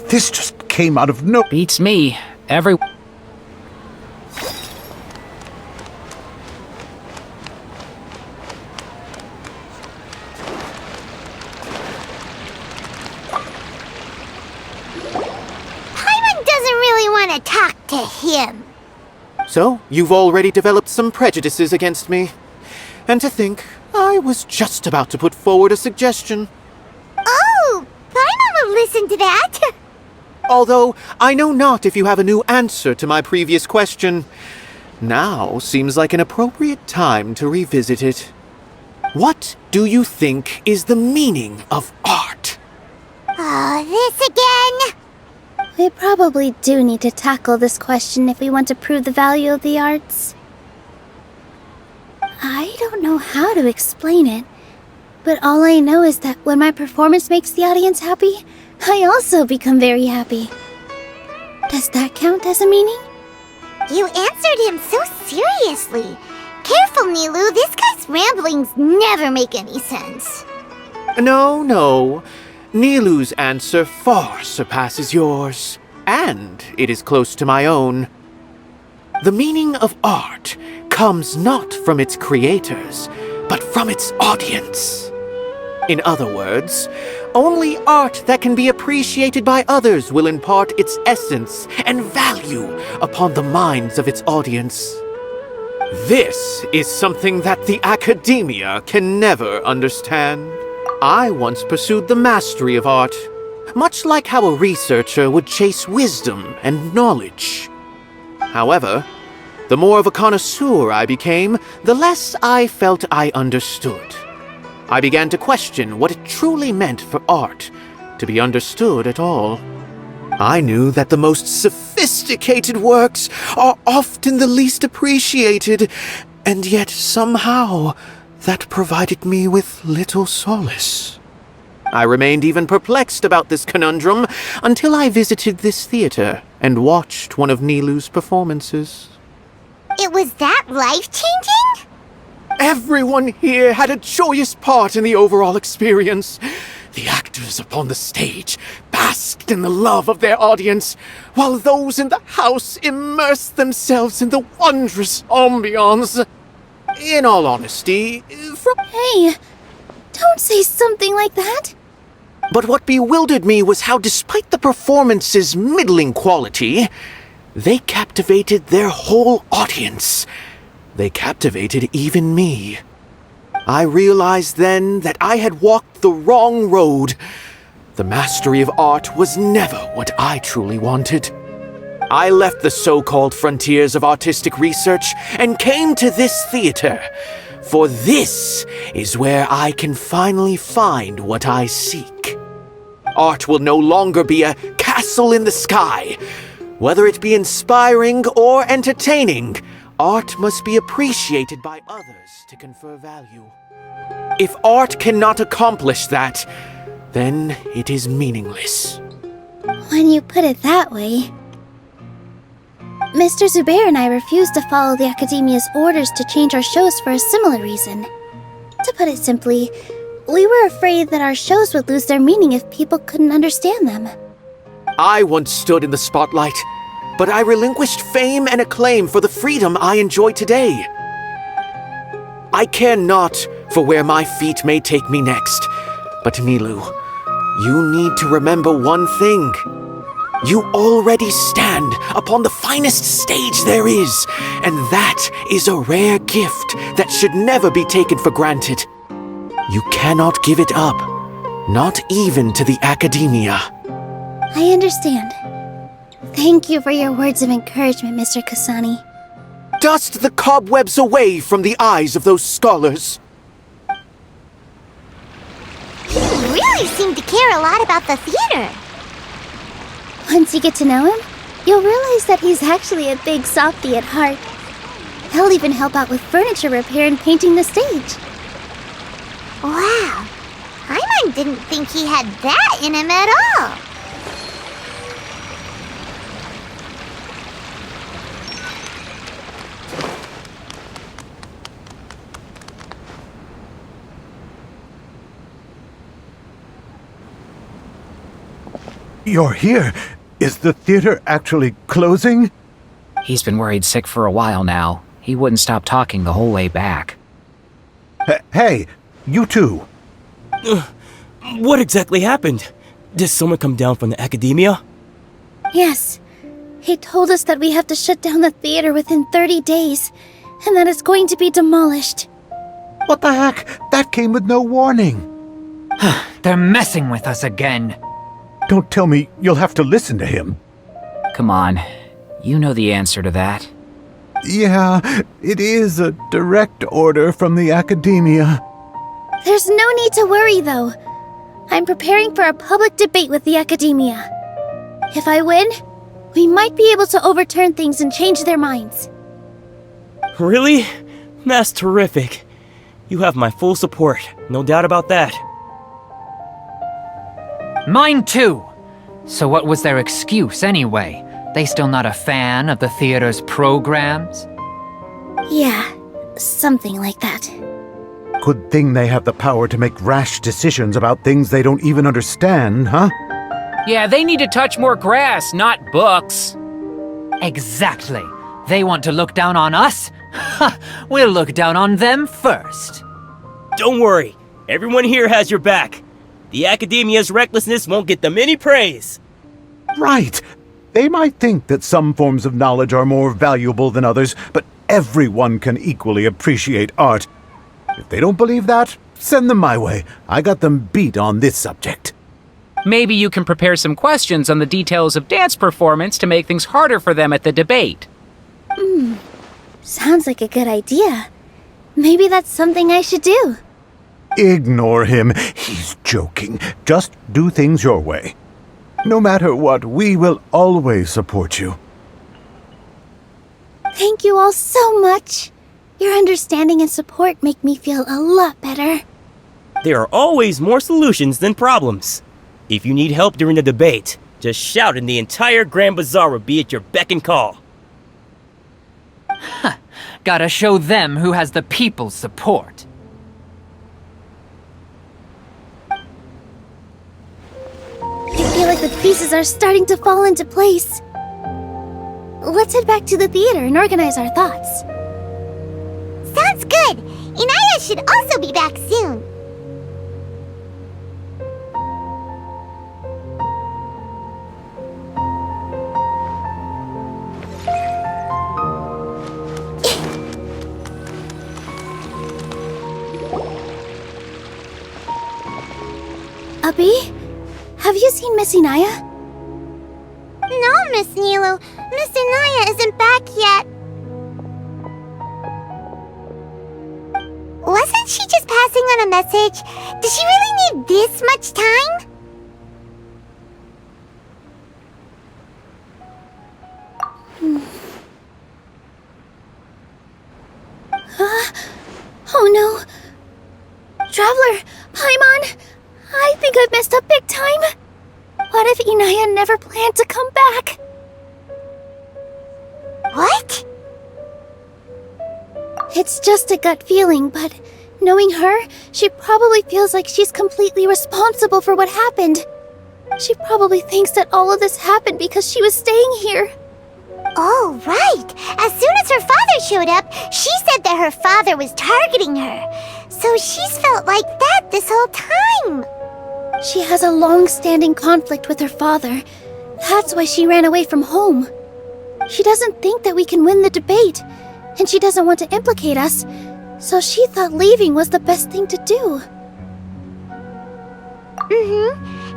This just came out of no... Beats me. Every... Paimon doesn't really want to talk to him. So, you've already developed some prejudices against me. And to think, I was just about to put forward a suggestion. Oh, Paimon will listen to that. Although, I know not if you have a new answer to my previous question. Now seems like an appropriate time to revisit it. What do you think is the meaning of art? Oh, this again? We probably do need to tackle this question if we want to prove the value of the arts. I don't know how to explain it, but all I know is that when my performance makes the audience happy, I also become very happy. Does that count as a meaning? You answered him so seriously. Careful, Nilou. This guy's ramblings never make any sense. No. Nilou's answer far surpasses yours, and it is close to my own. The meaning of art comes not from its creators, but from its audience. In other words, only art that can be appreciated by others will impart its essence and value upon the minds of its audience. This is something that the academia can never understand. I once pursued the mastery of art, much like how a researcher would chase wisdom and knowledge. However, the more of a connoisseur I became, the less I felt I understood. I began to question what it truly meant for art to be understood at all. I knew that the most sophisticated works are often the least appreciated, and yet somehow that provided me with little solace. I remained even perplexed about this conundrum until I visited this theater and watched one of Nilou's performances. It was that life-changing? Everyone here had a joyous part in the overall experience. The actors upon the stage basked in the love of their audience, while those in the house immersed themselves in the wondrous ambiance. In all honesty, Hey, don't say something like that. But what bewildered me was how, despite the performance's middling quality, they captivated their whole audience. They captivated even me. I realized then that I had walked the wrong road. The mastery of art was never what I truly wanted. I left the so-called frontiers of artistic research and came to this theater, for this is where I can finally find what I seek. Art will no longer be a castle in the sky. Whether it be inspiring or entertaining, art must be appreciated by others to confer value. If art cannot accomplish that, then it is meaningless. When you put it that way... Mr. Zubair and I refused to follow the Academia's orders to change our shows for a similar reason. To put it simply, we were afraid that our shows would lose their meaning if people couldn't understand them. I once stood in the spotlight, but I relinquished fame and acclaim for the freedom I enjoy today. I care not for where my feet may take me next, but Nilou, you need to remember one thing. You already stand upon the finest stage there is, and that is a rare gift that should never be taken for granted. You cannot give it up, not even to the academia. I understand. Thank you for your words of encouragement, Mr. Kasani. Dust the cobwebs away from the eyes of those scholars. He really seemed to care a lot about the theater. Once you get to know him, you'll realize that he's actually a big softie at heart. He'll even help out with furniture repair and painting the stage. Wow. Paimon didn't think he had that in him at all. You're here. Is the theater actually closing? He's been worried sick for a while now. He wouldn't stop talking the whole way back. Hey, you two. What exactly happened? Did someone come down from the academia? Yes. He told us that we have to shut down the theater within 30 days, and that it's going to be demolished. What the heck? That came with no warning. They're messing with us again. Don't tell me you'll have to listen to him. Come on. You know the answer to that. Yeah, it is a direct order from the academia. There's no need to worry, though. I'm preparing for a public debate with the academia. If I win, we might be able to overturn things and change their minds. Really? That's terrific. You have my full support, no doubt about that. Mine too! So what was their excuse anyway? They still not a fan of the theater's programs? Yeah, something like that. Good thing they have the power to make rash decisions about things they don't even understand, huh? Yeah, they need to touch more grass, not books. Exactly. They want to look down on us? Ha! We'll look down on them first. Don't worry, everyone here has your back. The academia's recklessness won't get them any praise. Right. They might think that some forms of knowledge are more valuable than others, but everyone can equally appreciate art. If they don't believe that, send them my way. I got them beat on this subject. Maybe you can prepare some questions on the details of dance performance to make things harder for them at the debate. Sounds like a good idea. Maybe that's something I should do. Ignore him. He's joking. Just do things your way. No matter what, we will always support you. Thank you all so much. Your understanding and support make me feel a lot better. There are always more solutions than problems. If you need help during the debate, just shout and the entire Grand Bazaar will be at your beck and call. Gotta show them who has the people's support. I feel like the pieces are starting to fall into place. Let's head back to the theater and organize our thoughts. Sounds good. Inaya should also be back soon. Abi, have you seen Miss Inaya? No, Miss Nilou. Miss Inaya isn't back yet. Wasn't she just passing on a message? Does she really need this much time? Oh no. Traveler, Paimon, I think I've messed up big time. What if Inaya never planned to come back? What? It's just a gut feeling, but knowing her, she probably feels like she's completely responsible for what happened. She probably thinks that all of this happened because she was staying here. Oh, right. As soon as her father showed up, she said that her father was targeting her. So she's felt like that this whole time. She has a long-standing conflict with her father. That's why she ran away from home. She doesn't think that we can win the debate, and she doesn't want to implicate us, so she thought leaving was the best thing to do.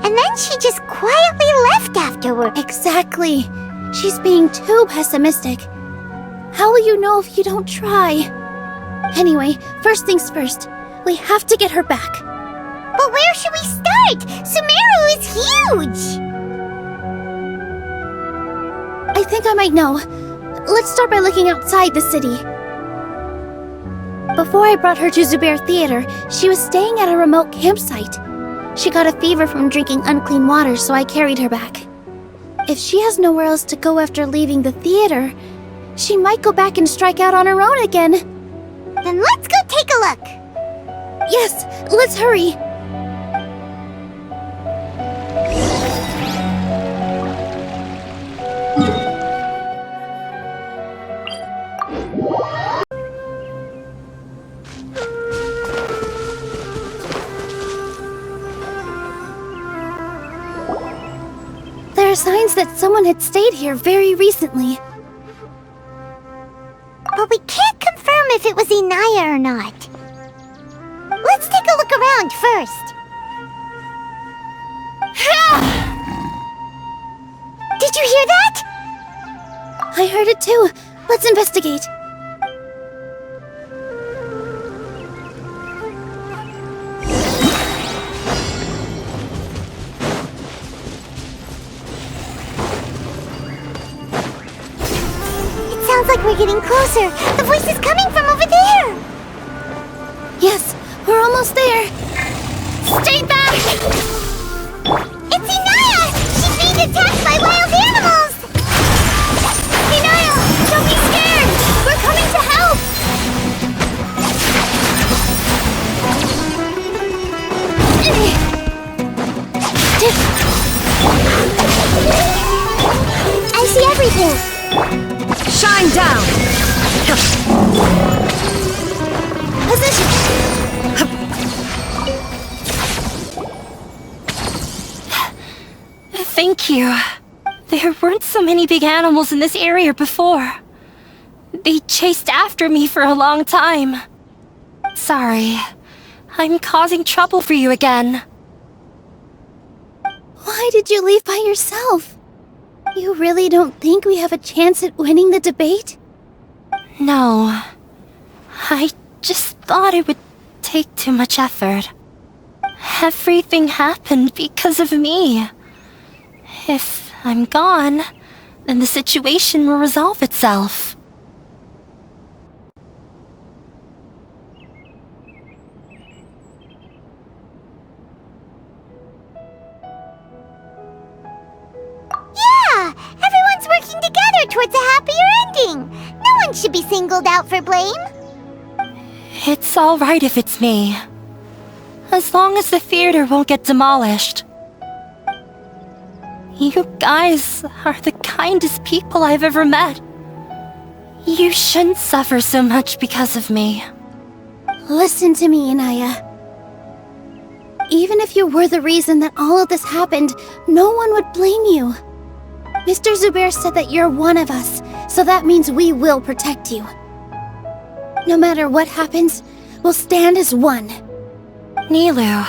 And then she just quietly left afterward. Exactly. She's being too pessimistic. How will you know if you don't try? Anyway, first things first. We have to get her back. But where should we start? Sumeru is huge! I think I might know. Let's start by looking outside the city. Before I brought her to Zubair Theater, she was staying at a remote campsite. She got a fever from drinking unclean water, so I carried her back. If she has nowhere else to go after leaving the theater, she might go back and strike out on her own again. Then let's go take a look. Yes, let's hurry. There are signs that someone had stayed here very recently. But we can't confirm if it was Inaya or not. Let's take a look around first. Did you hear that? I heard it too. Let's investigate. Sounds like we're getting closer. The voice is coming from over there. Yes, we're almost there. Stay back! It's Inaya! She's being attacked by wild animals! Inaya, don't be scared! We're coming to help! I see everything. Shine down! Position! Thank you. There weren't so many big animals in this area before. They chased after me for a long time. Sorry. I'm causing trouble for you again. Why did you leave by yourself? You really don't think we have a chance at winning the debate? No. I just thought it would take too much effort. Everything happened because of me. If I'm gone, then the situation will resolve itself. Yeah! Everyone's working together towards a happier ending! No one should be singled out for blame! It's alright if it's me. As long as the theater won't get demolished. You guys are the kindest people I've ever met. You shouldn't suffer so much because of me. Listen to me, Inaya. Even if you were the reason that all of this happened, no one would blame you. Mr. Zubair said that you're one of us, so that means we will protect you. No matter what happens, we'll stand as one. Nilou,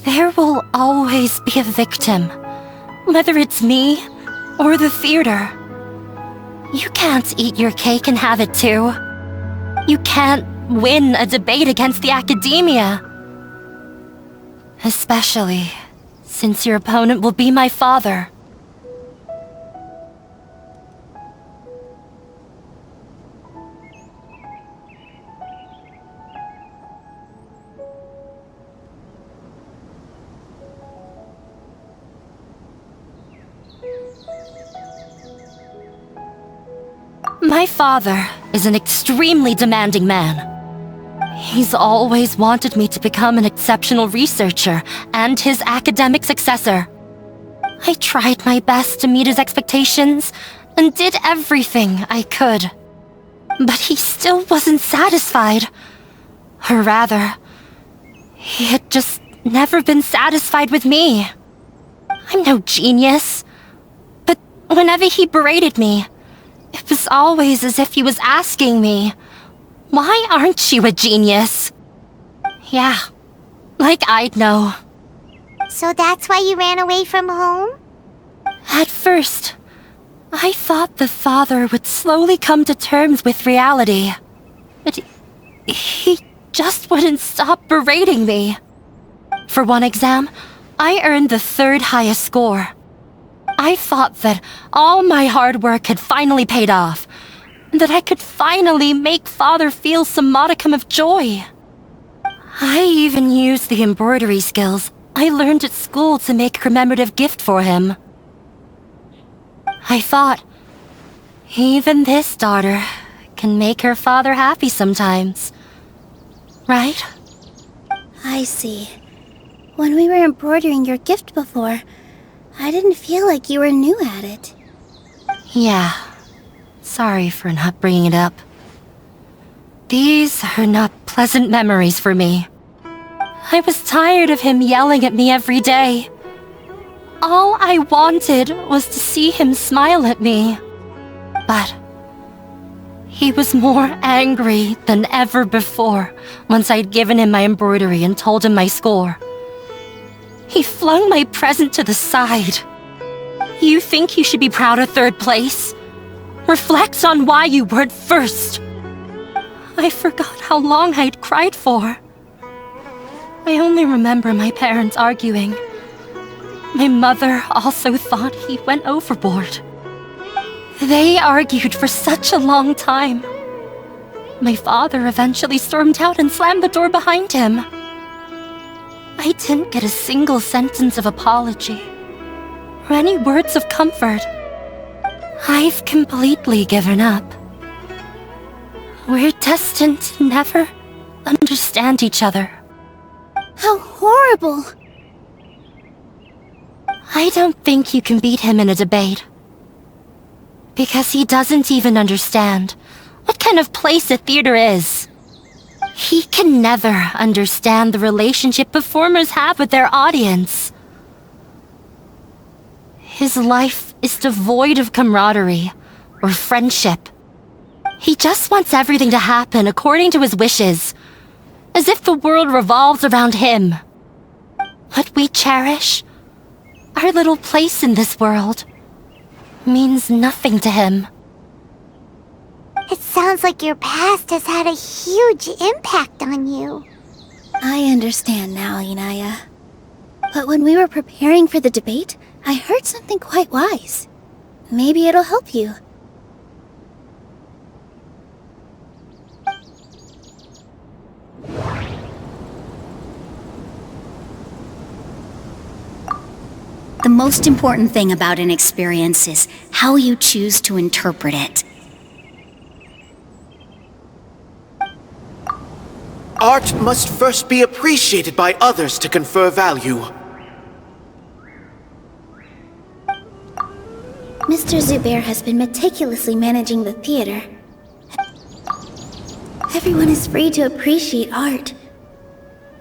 there will always be a victim, whether it's me or the theater. You can't eat your cake and have it too. You can't win a debate against the academia. Especially since your opponent will be my father. My father is an extremely demanding man. He's always wanted me to become an exceptional researcher and his academic successor. I tried my best to meet his expectations and did everything I could. But he still wasn't satisfied. Or rather, he had just never been satisfied with me. I'm no genius. But whenever he berated me, it was always as if he was asking me, "Why aren't you a genius?" Yeah, like I'd know. So that's why you ran away from home? At first, I thought the father would slowly come to terms with reality. But he just wouldn't stop berating me. For one exam, I earned the third highest score. I thought that all my hard work had finally paid off, and that I could finally make Father feel some modicum of joy. I even used the embroidery skills I learned at school to make a commemorative gift for him. I thought, even this daughter can make her father happy sometimes. Right? I see. When we were embroidering your gift before, I didn't feel like you were new at it. Yeah. Sorry for not bringing it up. These are not pleasant memories for me. I was tired of him yelling at me every day. All I wanted was to see him smile at me. But he was more angry than ever before once I'd given him my embroidery and told him my score. He flung my present to the side. You think you should be proud of third place? Reflect on why you weren't first. I forgot how long I'd cried for. I only remember my parents arguing. My mother also thought he went overboard. They argued for such a long time. My father eventually stormed out and slammed the door behind him. I didn't get a single sentence of apology or any words of comfort. I've completely given up. We're destined to never understand each other. How horrible! I don't think you can beat him in a debate. Because he doesn't even understand what kind of place a theater is. He can never understand the relationship performers have with their audience. His life is devoid of camaraderie or friendship. He just wants everything to happen according to his wishes, as if the world revolves around him. What we cherish, our little place in this world, means nothing to him. It sounds like your past has had a huge impact on you. I understand now, Inaya. But when we were preparing for the debate, I heard something quite wise. Maybe it'll help you. The most important thing about an experience is how you choose to interpret it. Art must first be appreciated by others to confer value. Mr. Zubair has been meticulously managing the theater. Everyone is free to appreciate art.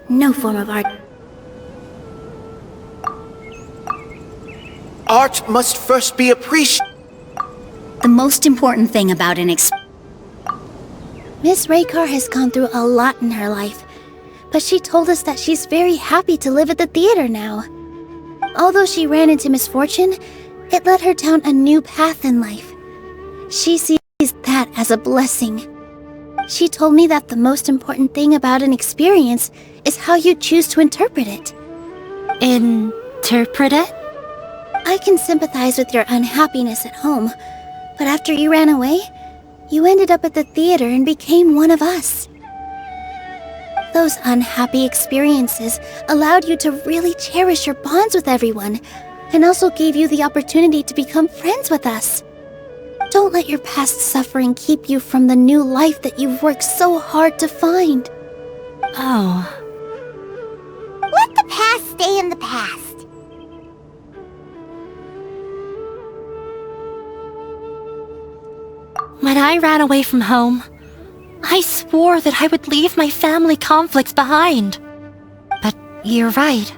No form of art. Art must first be appreciated. The most important thing about an Miss Raykar has gone through a lot in her life, but she told us that she's very happy to live at the theater now. Although she ran into misfortune, it led her down a new path in life. She sees that as a blessing. She told me that the most important thing about an experience is how you choose to interpret it. Interpret it? I can sympathize with your unhappiness at home, but after you ran away, you ended up at the theater and became one of us. Those unhappy experiences allowed you to really cherish your bonds with everyone, and also gave you the opportunity to become friends with us. Don't let your past suffering keep you from the new life that you've worked so hard to find. Oh. Let the past stay in the past. When I ran away from home, I swore that I would leave my family conflicts behind. But you're right.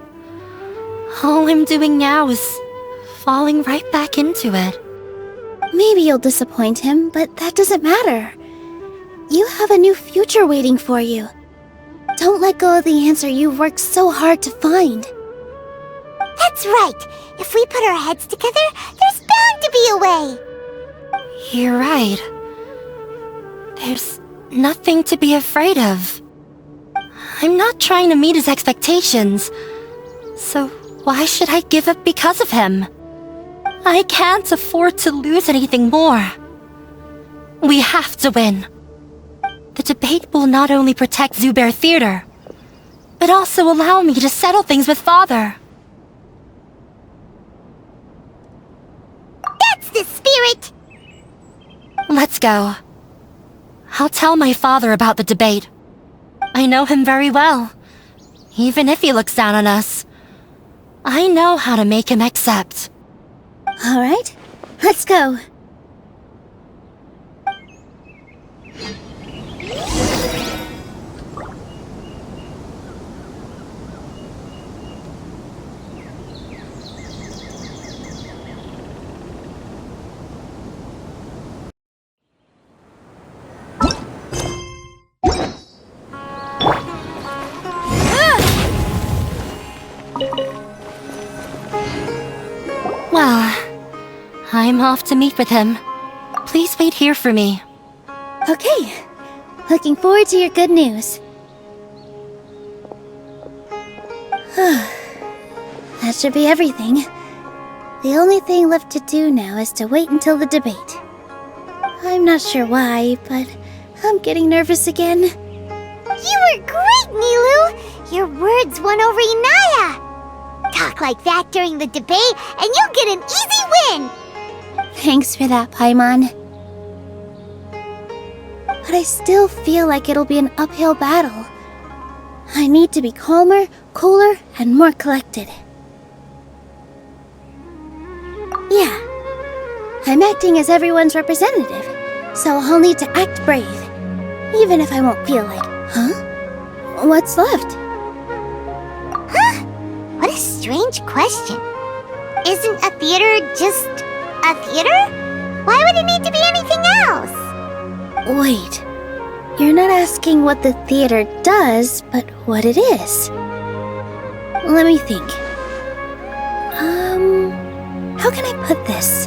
All I'm doing now is falling right back into it. Maybe you'll disappoint him, but that doesn't matter. You have a new future waiting for you. Don't let go of the answer you've worked so hard to find. That's right. If we put our heads together, there's bound to be a way. You're right. There's nothing to be afraid of. I'm not trying to meet his expectations, so why should I give up because of him? I can't afford to lose anything more. We have to win. The debate will not only protect Zubair Theater, but also allow me to settle things with Father. That's the spirit! Let's go. I'll tell my father about the debate. I know him very well. Even if he looks down on us, I know how to make him accept. All right, let's go. Well, I'm off to meet with him. Please wait here for me. Okay, looking forward to your good news. That should be everything. The only thing left to do now is to wait until the debate. I'm not sure why, but I'm getting nervous again. You were great, Nilou! Your words won over Inaya! Talk like that during the debate, and you'll get an easy win! Thanks for that, Paimon. But I still feel like it'll be an uphill battle. I need to be calmer, cooler, and more collected. Yeah, I'm acting as everyone's representative, so I'll need to act brave, even if I won't feel like, huh? What's left? Huh? What a strange question. Isn't a theater just a theater? Why would it need to be anything else? Wait, you're not asking what the theater does, but what it is. Let me think. How can I put this?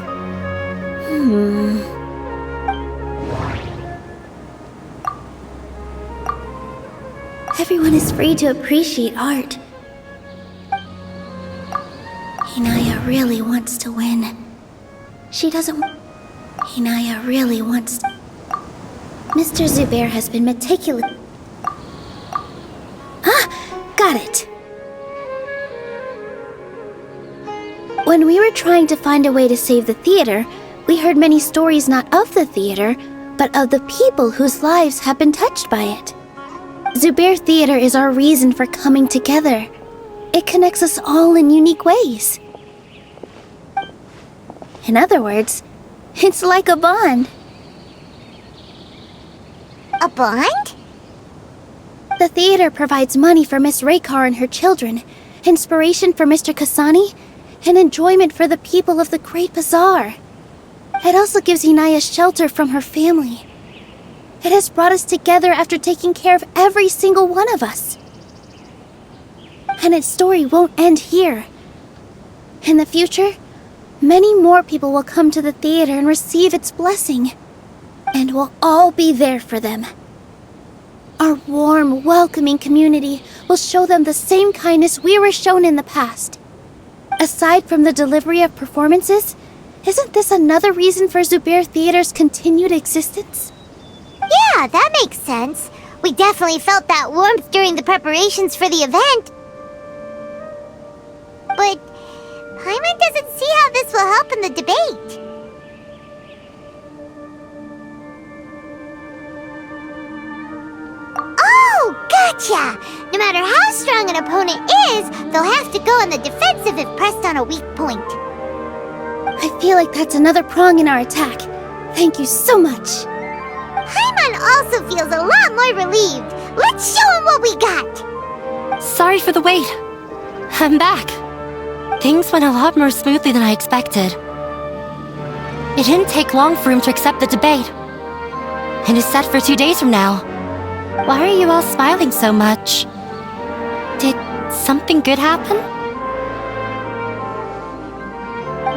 Everyone is free to appreciate art. Hinaya really wants to win. She doesn't... Hinaya really wants to... Mr. Zubair has been meticulous... Ah! Got it! When we were trying to find a way to save the theater, we heard many stories not of the theater, but of the people whose lives have been touched by it. Zubair Theater is our reason for coming together. It connects us all in unique ways. In other words, it's like a bond. A bond? The theater provides money for Miss Raykar and her children, inspiration for Mr. Kasani, and enjoyment for the people of the Great Bazaar. It also gives Hinaya shelter from her family. It has brought us together after taking care of every single one of us. And its story won't end here. In the future, many more people will come to the theater and receive its blessing. And we'll all be there for them. Our warm, welcoming community will show them the same kindness we were shown in the past. Aside from the delivery of performances, isn't this another reason for Zubair Theater's continued existence? Yeah, that makes sense. We definitely felt that warmth during the preparations for the event. But Paimon doesn't see how this will help in the debate. Oh, gotcha! No matter how strong an opponent is, they'll have to go on the defensive if pressed on a weak point. I feel like that's another prong in our attack. Thank you so much. Paimon also feels a lot more relieved. Let's show him what we got. Sorry for the wait. I'm back. Things went a lot more smoothly than I expected. It didn't take long for him to accept the debate. And it's set for 2 days from now. Why are you all smiling so much? Did something good happen?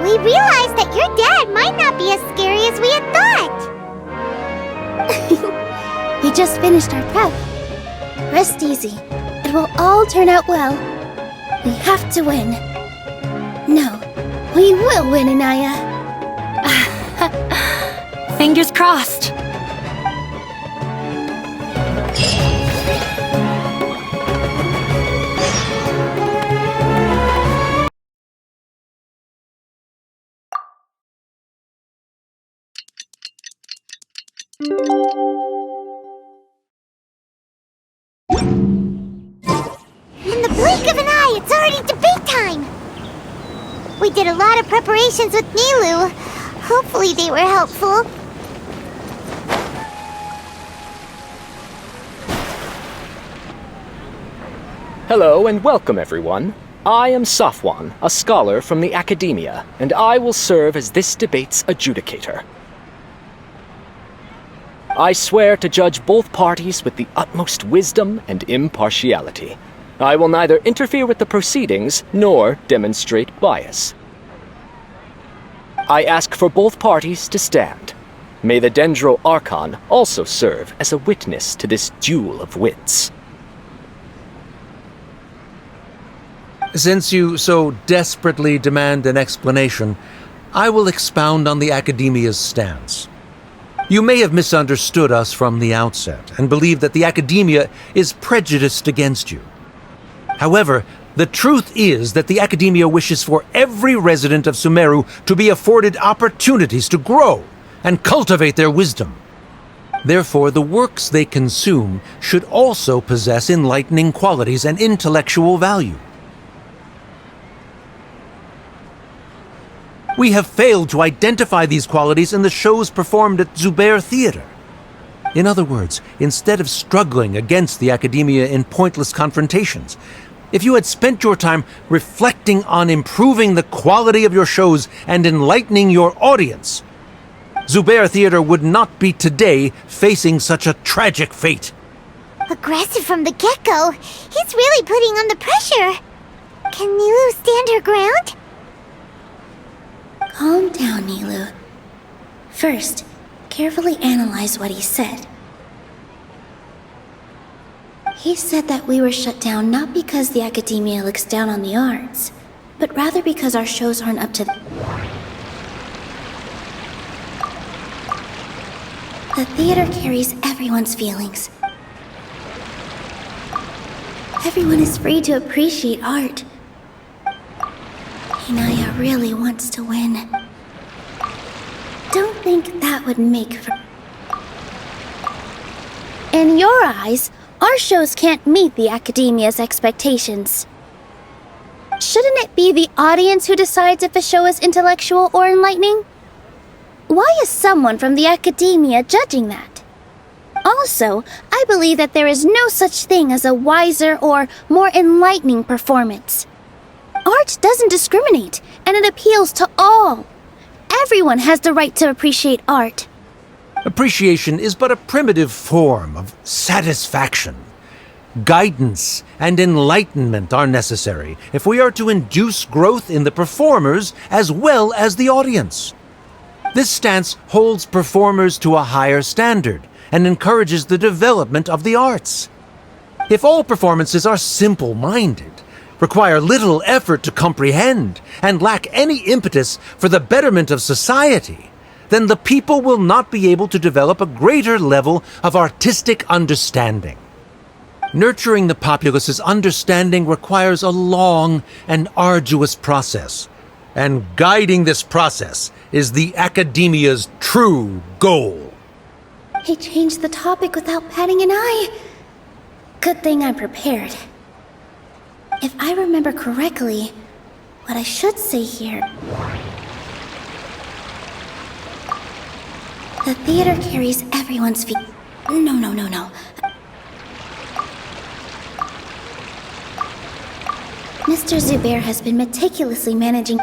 We realized that your dad might not be as scary as we had thought. We just finished our prep. Rest easy. It will all turn out well. We have to win. No, we will win, Inaya. Fingers crossed. In the blink of an eye, it's already debate time! We did a lot of preparations with Nilou. Hopefully they were helpful. Hello and welcome, everyone. I am Safwan, a scholar from the Academia, and I will serve as this debate's adjudicator. I swear to judge both parties with the utmost wisdom and impartiality. I will neither interfere with the proceedings nor demonstrate bias. I ask for both parties to stand. May the Dendro Archon also serve as a witness to this duel of wits. Since you so desperately demand an explanation, I will expound on the Academia's stance. You may have misunderstood us from the outset and believe that the Academia is prejudiced against you. However, the truth is that the Academia wishes for every resident of Sumeru to be afforded opportunities to grow and cultivate their wisdom. Therefore, the works they consume should also possess enlightening qualities and intellectual value. We have failed to identify these qualities in the shows performed at Zubair Theater. In other words, instead of struggling against the Academia in pointless confrontations, if you had spent your time reflecting on improving the quality of your shows and enlightening your audience, Zubair Theater would not be today facing such a tragic fate. Aggressive from the get-go. He's really putting on the pressure. Can Nilou stand her ground? Calm down, Nilou. First, carefully analyze what he said. He said that we were shut down not because the academia looks down on the arts, but rather because our shows aren't up to The theater carries everyone's feelings. Everyone is free to appreciate art. Hinaya really wants to win. Don't think that would make for... In your eyes, our shows can't meet the academia's expectations. Shouldn't it be the audience who decides if a show is intellectual or enlightening? Why is someone from the academia judging that? Also, I believe that there is no such thing as a wiser or more enlightening performance. Art doesn't discriminate, and it appeals to all. Everyone has the right to appreciate art. Appreciation is but a primitive form of satisfaction. Guidance and enlightenment are necessary if we are to induce growth in the performers as well as the audience. This stance holds performers to a higher standard and encourages the development of the arts. If all performances are simple-minded, require little effort to comprehend, and lack any impetus for the betterment of society, then the people will not be able to develop a greater level of artistic understanding. Nurturing the populace's understanding requires a long and arduous process, and guiding this process is the academia's true goal. He changed the topic without batting an eye. Good thing I'm prepared. If I remember correctly, what I should say here... The theater carries everyone's feet. No. Mr. Zubair has been meticulously managing...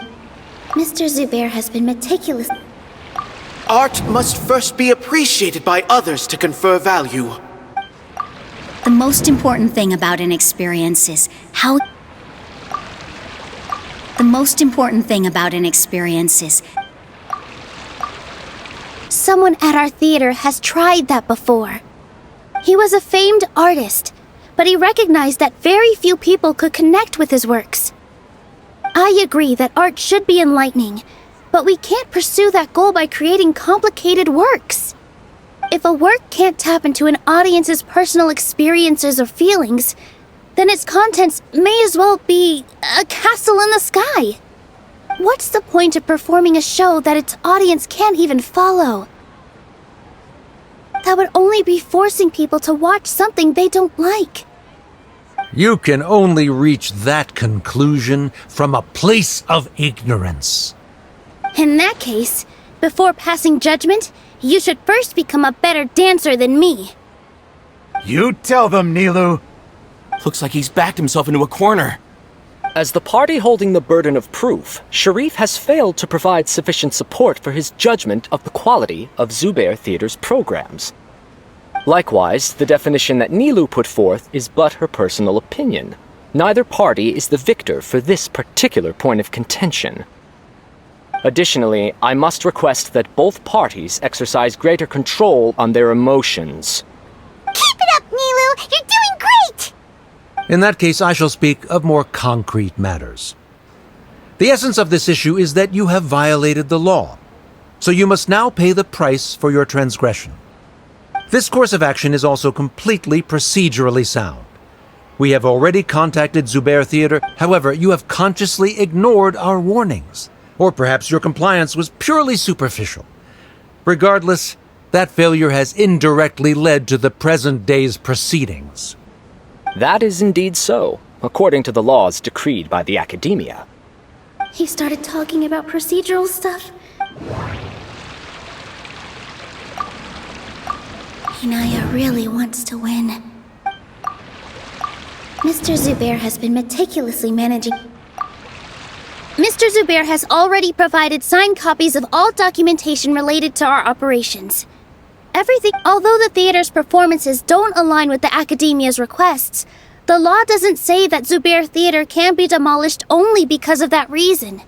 Mr. Zubair has been meticulous... Art must first be appreciated by others to confer value. The most important thing about an experience is how... The most important thing about an experience is... Someone at our theater has tried that before. He was a famed artist, but he recognized that very few people could connect with his works. I agree that art should be enlightening, but we can't pursue that goal by creating complicated works. If a work can't tap into an audience's personal experiences or feelings, then its contents may as well be a castle in the sky. What's the point of performing a show that its audience can't even follow? That would only be forcing people to watch something they don't like. You can only reach that conclusion from a place of ignorance. In that case, before passing judgment, you should first become a better dancer than me. You tell them, Nilou. Looks like he's backed himself into a corner. As the party holding the burden of proof, Sharif has failed to provide sufficient support for his judgment of the quality of Zubair Theater's programs. Likewise, the definition that Nilou put forth is but her personal opinion. Neither party is the victor for this particular point of contention. Additionally, I must request that both parties exercise greater control on their emotions. Keep it up, Nilou! You're doing great! In that case, I shall speak of more concrete matters. The essence of this issue is that you have violated the law, so you must now pay the price for your transgression. This course of action is also completely procedurally sound. We have already contacted Zubair Theater, however, you have consciously ignored our warnings. Or perhaps your compliance was purely superficial. Regardless, that failure has indirectly led to the present day's proceedings. That is indeed so, according to the laws decreed by the academia. He started talking about procedural stuff. Hinaya really wants to win. Mr. Zubair has been meticulously managing... Mr. Zubair has already provided signed copies of all documentation related to our operations. Although the theater's performances don't align with the Academia's requests, the law doesn't say that Zubair Theater can be demolished only because of that reason.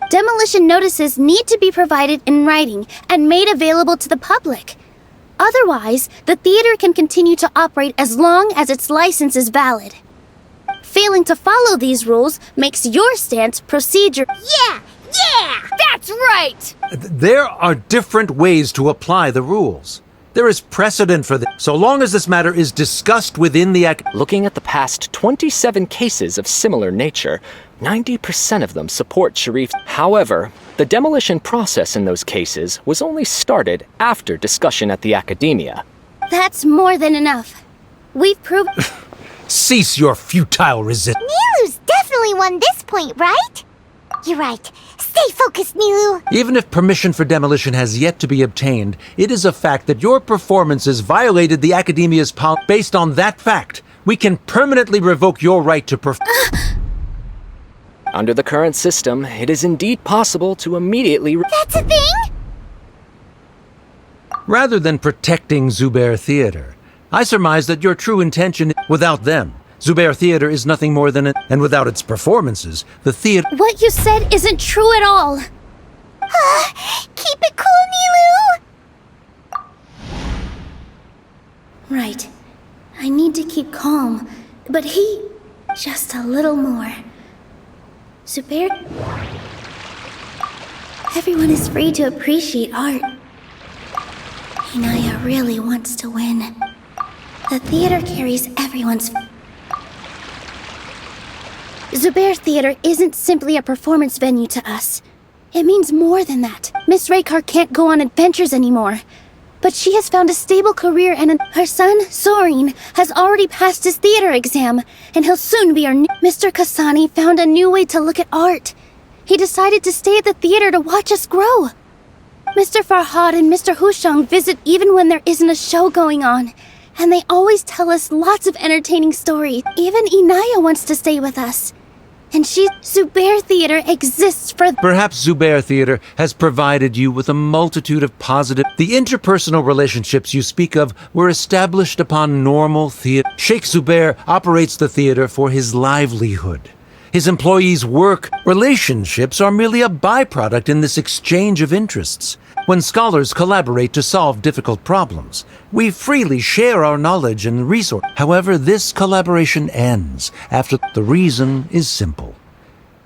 Demolition notices need to be provided in writing and made available to the public. Otherwise, the theater can continue to operate as long as its license is valid. Failing to follow these rules makes your stance procedure. Yeah! That's right! There are different ways to apply the rules. There is precedent for this, so long as this matter is discussed within the Looking at the past 27 cases of similar nature, 90% of them support Sharif. However, the demolition process in those cases was only started after discussion at the Academia. That's more than enough. We've proved... Cease your futile resistance. Nilou's definitely won this point, right? You're right. Stay focused, Nilou. Even if permission for demolition has yet to be obtained, it is a fact that your performances violated the Academia's policy. Based on that fact, we can permanently revoke your right to perform. Under the current system, it is indeed possible to immediately... That's a thing? Rather than protecting Zubair Theater, I surmise that your true intention, without them, Zubair Theater is nothing more than and without its performances, the theater... What you said isn't true at all. Keep it cool, Nilou! Right. I need to keep calm, but just a little more. Zubair... Everyone is free to appreciate art. Inaya really wants to win. The theater carries everyone's... Zubair Theater isn't simply a performance venue to us. It means more than that. Miss Raykar can't go on adventures anymore. But she has found a stable career and her son, Sorin, has already passed his theater exam, and he'll soon be our new... Mr. Kasani found a new way to look at art. He decided to stay at the theater to watch us grow. Mr. Farhad and Mr. Hushang visit even when there isn't a show going on. And they always tell us lots of entertaining stories. Even Inaya wants to stay with us. And Zubair Theater exists for... Perhaps Zubair Theater has provided you with a multitude of positive... The interpersonal relationships you speak of were established upon normal theater. Sheikh Zubair operates the theater for his livelihood. His employees' work relationships are merely a byproduct in this exchange of interests. When scholars collaborate to solve difficult problems, we freely share our knowledge and resources. However, this collaboration ends after the reason is simple.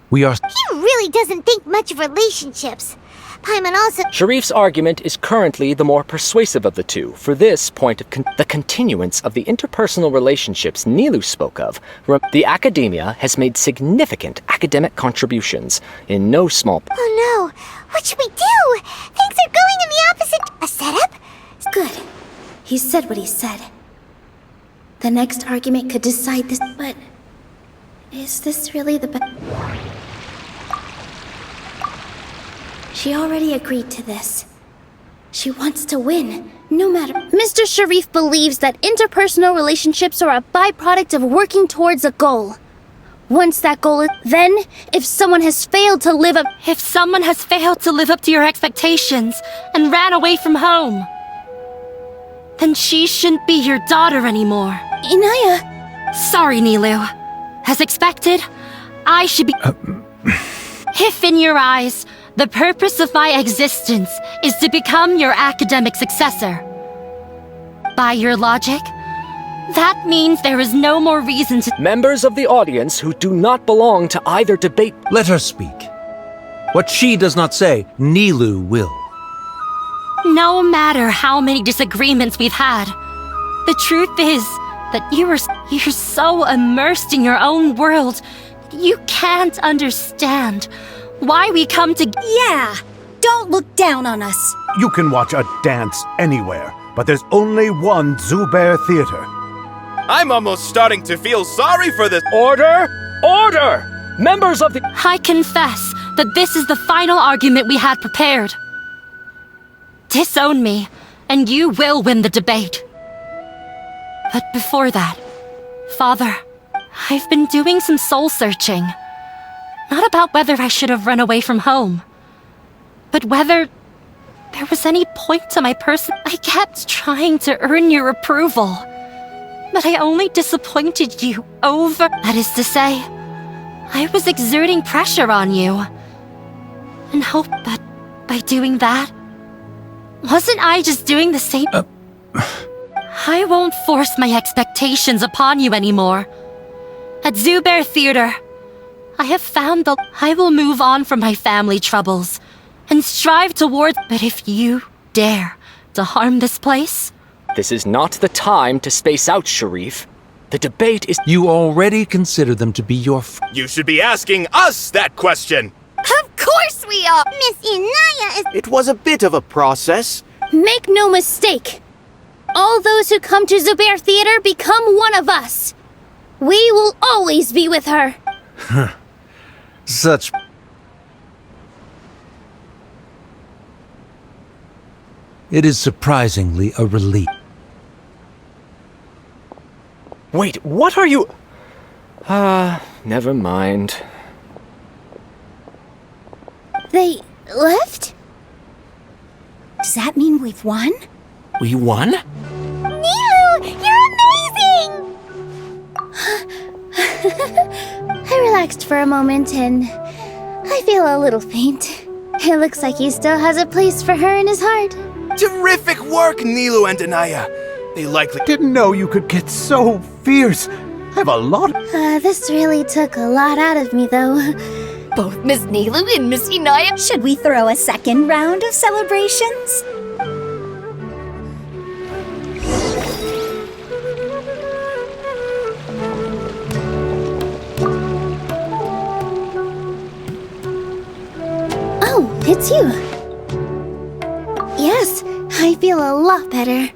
He really doesn't think much of relationships. Paimon also... Sharif's argument is currently the more persuasive of the two. For this point of the continuance of the interpersonal relationships Nilou spoke of, the Academia has made significant academic contributions in no small... Oh no! What should we do? Things are going in the opposite... A setup? Good. He said what he said. The next argument could decide this, but... Is this really the best? She already agreed to this. She wants to win, no matter... Mr. Sharif believes that interpersonal relationships are a byproduct of working towards a goal. Once that goal is... Then, if someone has failed to live up... If someone has failed to live up to your expectations and ran away from home, then she shouldn't be your daughter anymore. Inaya! Sorry, Nilou. As expected, I should be... If in your eyes, the purpose of my existence is to become your academic successor, by your logic, that means there is no more reason to... Members of the audience who do not belong to either debate... Let her speak. What she does not say, Nilou will. No matter how many disagreements we've had, the truth is that you're so immersed in your own world, you can't understand why we come to... Yeah! Don't look down on us. You can watch a dance anywhere, but there's only one Zubair Theater. I'm almost starting to feel sorry for this. Order! Order! Members of the... I confess that this is the final argument we had prepared. Disown me, and you will win the debate. But before that, Father, I've been doing some soul searching. Not about whether I should have run away from home, but whether there was any point to my person. I kept trying to earn your approval, but I only disappointed you over. That is to say, I was exerting pressure on you, and hope that by doing that, wasn't I just doing the same? I won't force my expectations upon you anymore. At Zubair Theater, I have found that I will move on from my family troubles and strive toward. But if you dare to harm this place, This is not the time to space out, Sharif. The debate is— You already consider them to be your You should be asking us that question! Of course we are! Miss Inaya is— It was a bit of a process. Make no mistake. All those who come to Zubair Theater become one of us. We will always be with her. such... It is surprisingly a relief. Wait, what are you— never mind. They left? Does that mean we've won? We won? Nilou! You're amazing! I relaxed for a moment and I feel a little faint. It looks like he still has a place for her in his heart. Terrific work, Nilou and Anaya. They likely Didn't know you could get so fierce. I have a lot. This really took a lot out of me, though. both Miss Nilou and Miss Inaya— Should we throw a second round of celebrations? Oh, it's you. Yes, I feel a lot better.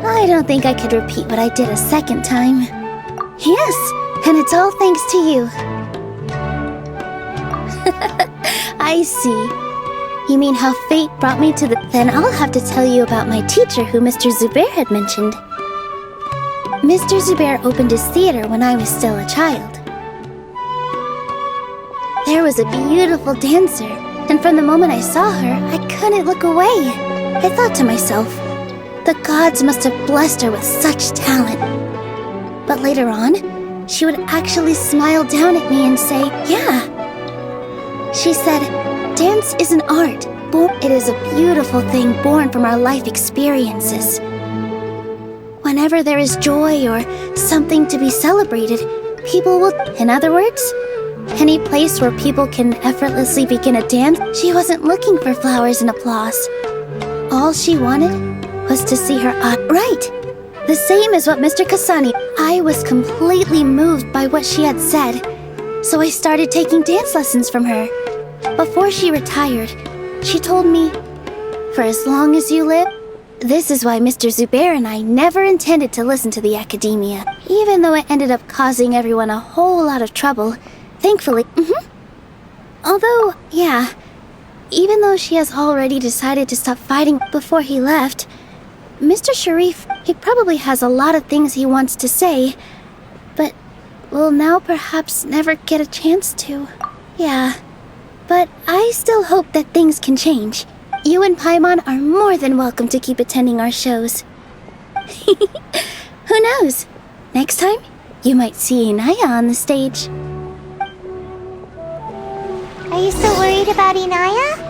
I don't think I could repeat what I did a second time. Yes, and it's all thanks to you. I see. You mean how fate brought me to the— Then I'll have to tell you about my teacher who Mr. Zubair had mentioned. Mr. Zubair opened his theater when I was still a child. There was a beautiful dancer, and from the moment I saw her, I couldn't look away. I thought to myself, the gods must have blessed her with such talent. But later on, she would actually smile down at me and say, yeah. She said, dance is an art. It is a beautiful thing born from our life experiences. Whenever there is joy or something to be celebrated, people will— In other words, any place where people can effortlessly begin a dance. She wasn't looking for flowers and applause. All she wanted was to see her art. Right! The same as what Mr. Kasani. I was completely moved by what she had said, so I started taking dance lessons from her. Before she retired, she told me, for as long as you live— This is why Mr. Zubair and I never intended to listen to the academia, even though it ended up causing everyone a whole lot of trouble. Thankfully— Although, yeah, even though she has already decided to stop fighting before he left, Mr. Sharif, he probably has a lot of things he wants to say, but will now perhaps never get a chance to. Yeah, but I still hope that things can change. You and Paimon are more than welcome to keep attending our shows. Who knows? Next time, you might see Inaya on the stage. Are you still worried about Inaya?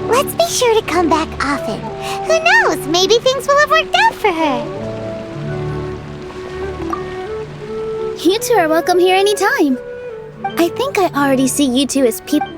Let's be sure to come back often. Who knows? Maybe things will have worked out for her. You two are welcome here anytime. I think I already see you two as people.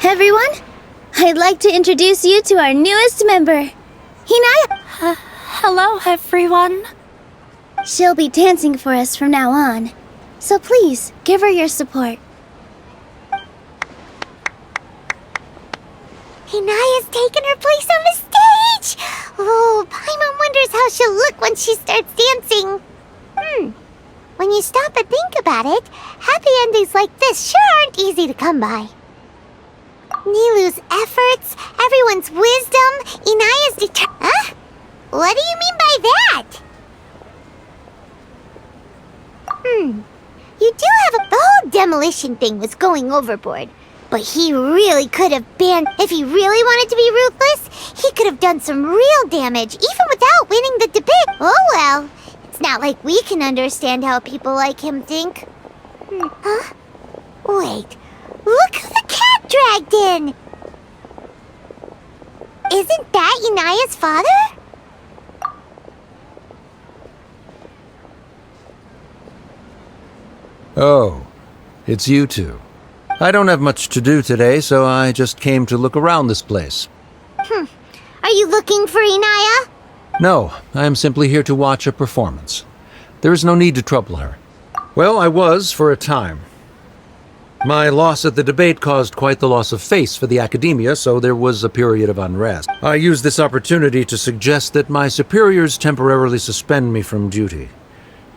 Everyone, I'd like to introduce you to our newest member, Hinaya. Hello, everyone. She'll be dancing for us from now on, so please give her your support. Hinaya's taken her place on the stage! Oh, Paimon wonders how she'll look when she starts dancing. When you stop and think about it, happy endings like this sure aren't easy to come by. Nilou's efforts, everyone's wisdom, Inaya's Huh? What do you mean by that? You do have the whole demolition thing was going overboard. But he really could have banned. If he really wanted to be ruthless, he could have done some real damage, even without winning the debate. Oh well, it's not like we can understand how people like him think. Huh? Wait, look who the cat dragged in! Isn't that Inaya's father? Oh, it's you two. I don't have much to do today, so I just came to look around this place. Are you looking for Inaya? No, I am simply here to watch a performance. There is no need to trouble her. Well, I was for a time. My loss at the debate caused quite the loss of face for the academia, so there was a period of unrest. I used this opportunity to suggest that my superiors temporarily suspend me from duty.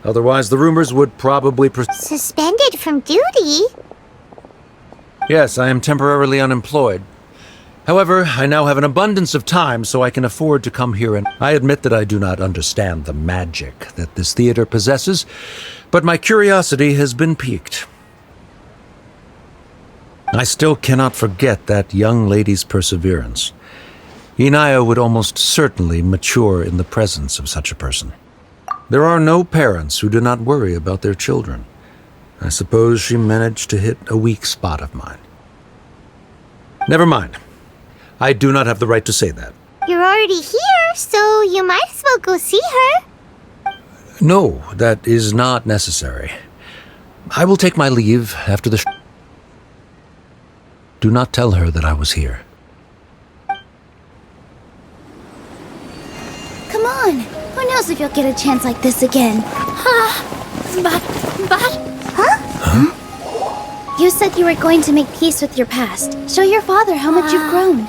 Otherwise, the rumors would probably Suspended from duty? Yes, I am temporarily unemployed. However, I now have an abundance of time, so I can afford to come here and... I admit that I do not understand the magic that this theater possesses, but my curiosity has been piqued. I still cannot forget that young lady's perseverance. Inaya would almost certainly mature in the presence of such a person. There are no parents who do not worry about their children. I suppose she managed to hit a weak spot of mine. Never mind. I do not have the right to say that. You're already here, so you might as well go see her. No, that is not necessary. I will take my leave after the Do not tell her that I was here. Come on. Who knows if you'll get a chance like this again? You said you were going to make peace with your past. Show your father how much you've grown.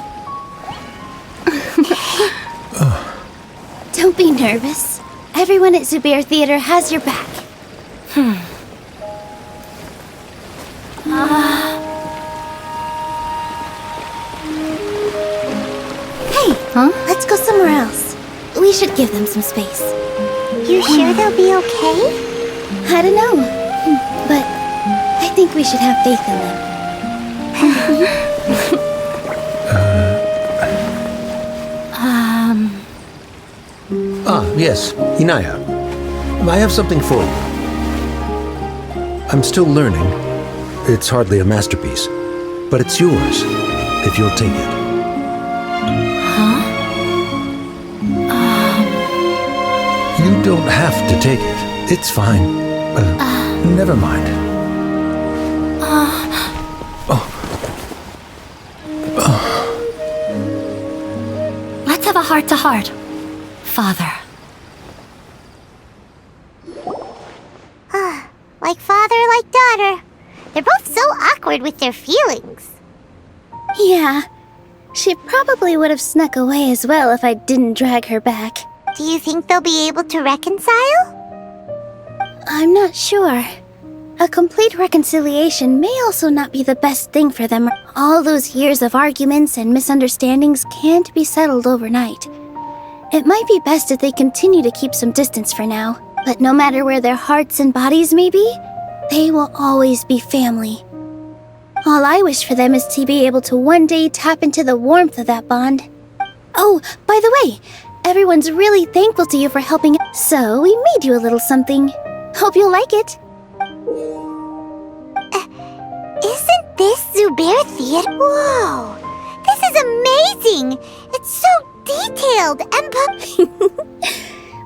Don't be nervous. Everyone at Zubair Theater has your back. Hey, let's go somewhere else. We should give them some space. You sure they'll be okay? I don't know, but I think we should have faith in them. Yes, Inaya. I have something for you. I'm still learning. It's hardly a masterpiece, but it's yours, if you'll take it. You don't have to take it. It's fine. Never mind. Let's have a heart-to-heart, Father. Like father, like daughter. They're both so awkward with their feelings. Yeah, she probably would have snuck away as well if I didn't drag her back. Do you think they'll be able to reconcile? I'm not sure. A complete reconciliation may also not be the best thing for them. All those years of arguments and misunderstandings can't be settled overnight. It might be best if they continue to keep some distance for now. But no matter where their hearts and bodies may be, they will always be family. All I wish for them is to be able to one day tap into the warmth of that bond. Oh, by the way, everyone's really thankful to you for helping, so we made you a little something. Hope you'll like it. Isn't this Zubair Theater? Whoa! This is amazing! It's so detailed and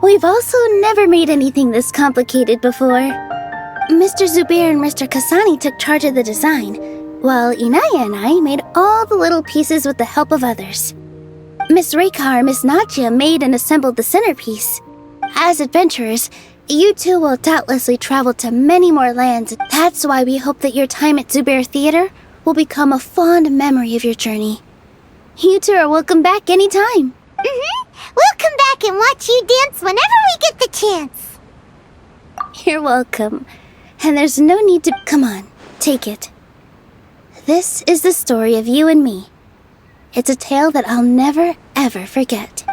We've also never made anything this complicated before. Mr. Zubair and Mr. Kasani took charge of the design, while Inaya and I made all the little pieces with the help of others. Miss Reikar and Miss Nadia made and assembled the centerpiece. As adventurers, you two will doubtlessly travel to many more lands. That's why we hope that your time at Zubair Theater will become a fond memory of your journey. You two are welcome back anytime. We'll come back and watch you dance whenever we get the chance. You're welcome. And there's no need to... Come on, take it. This is the story of you and me. It's a tale that I'll never, ever forget.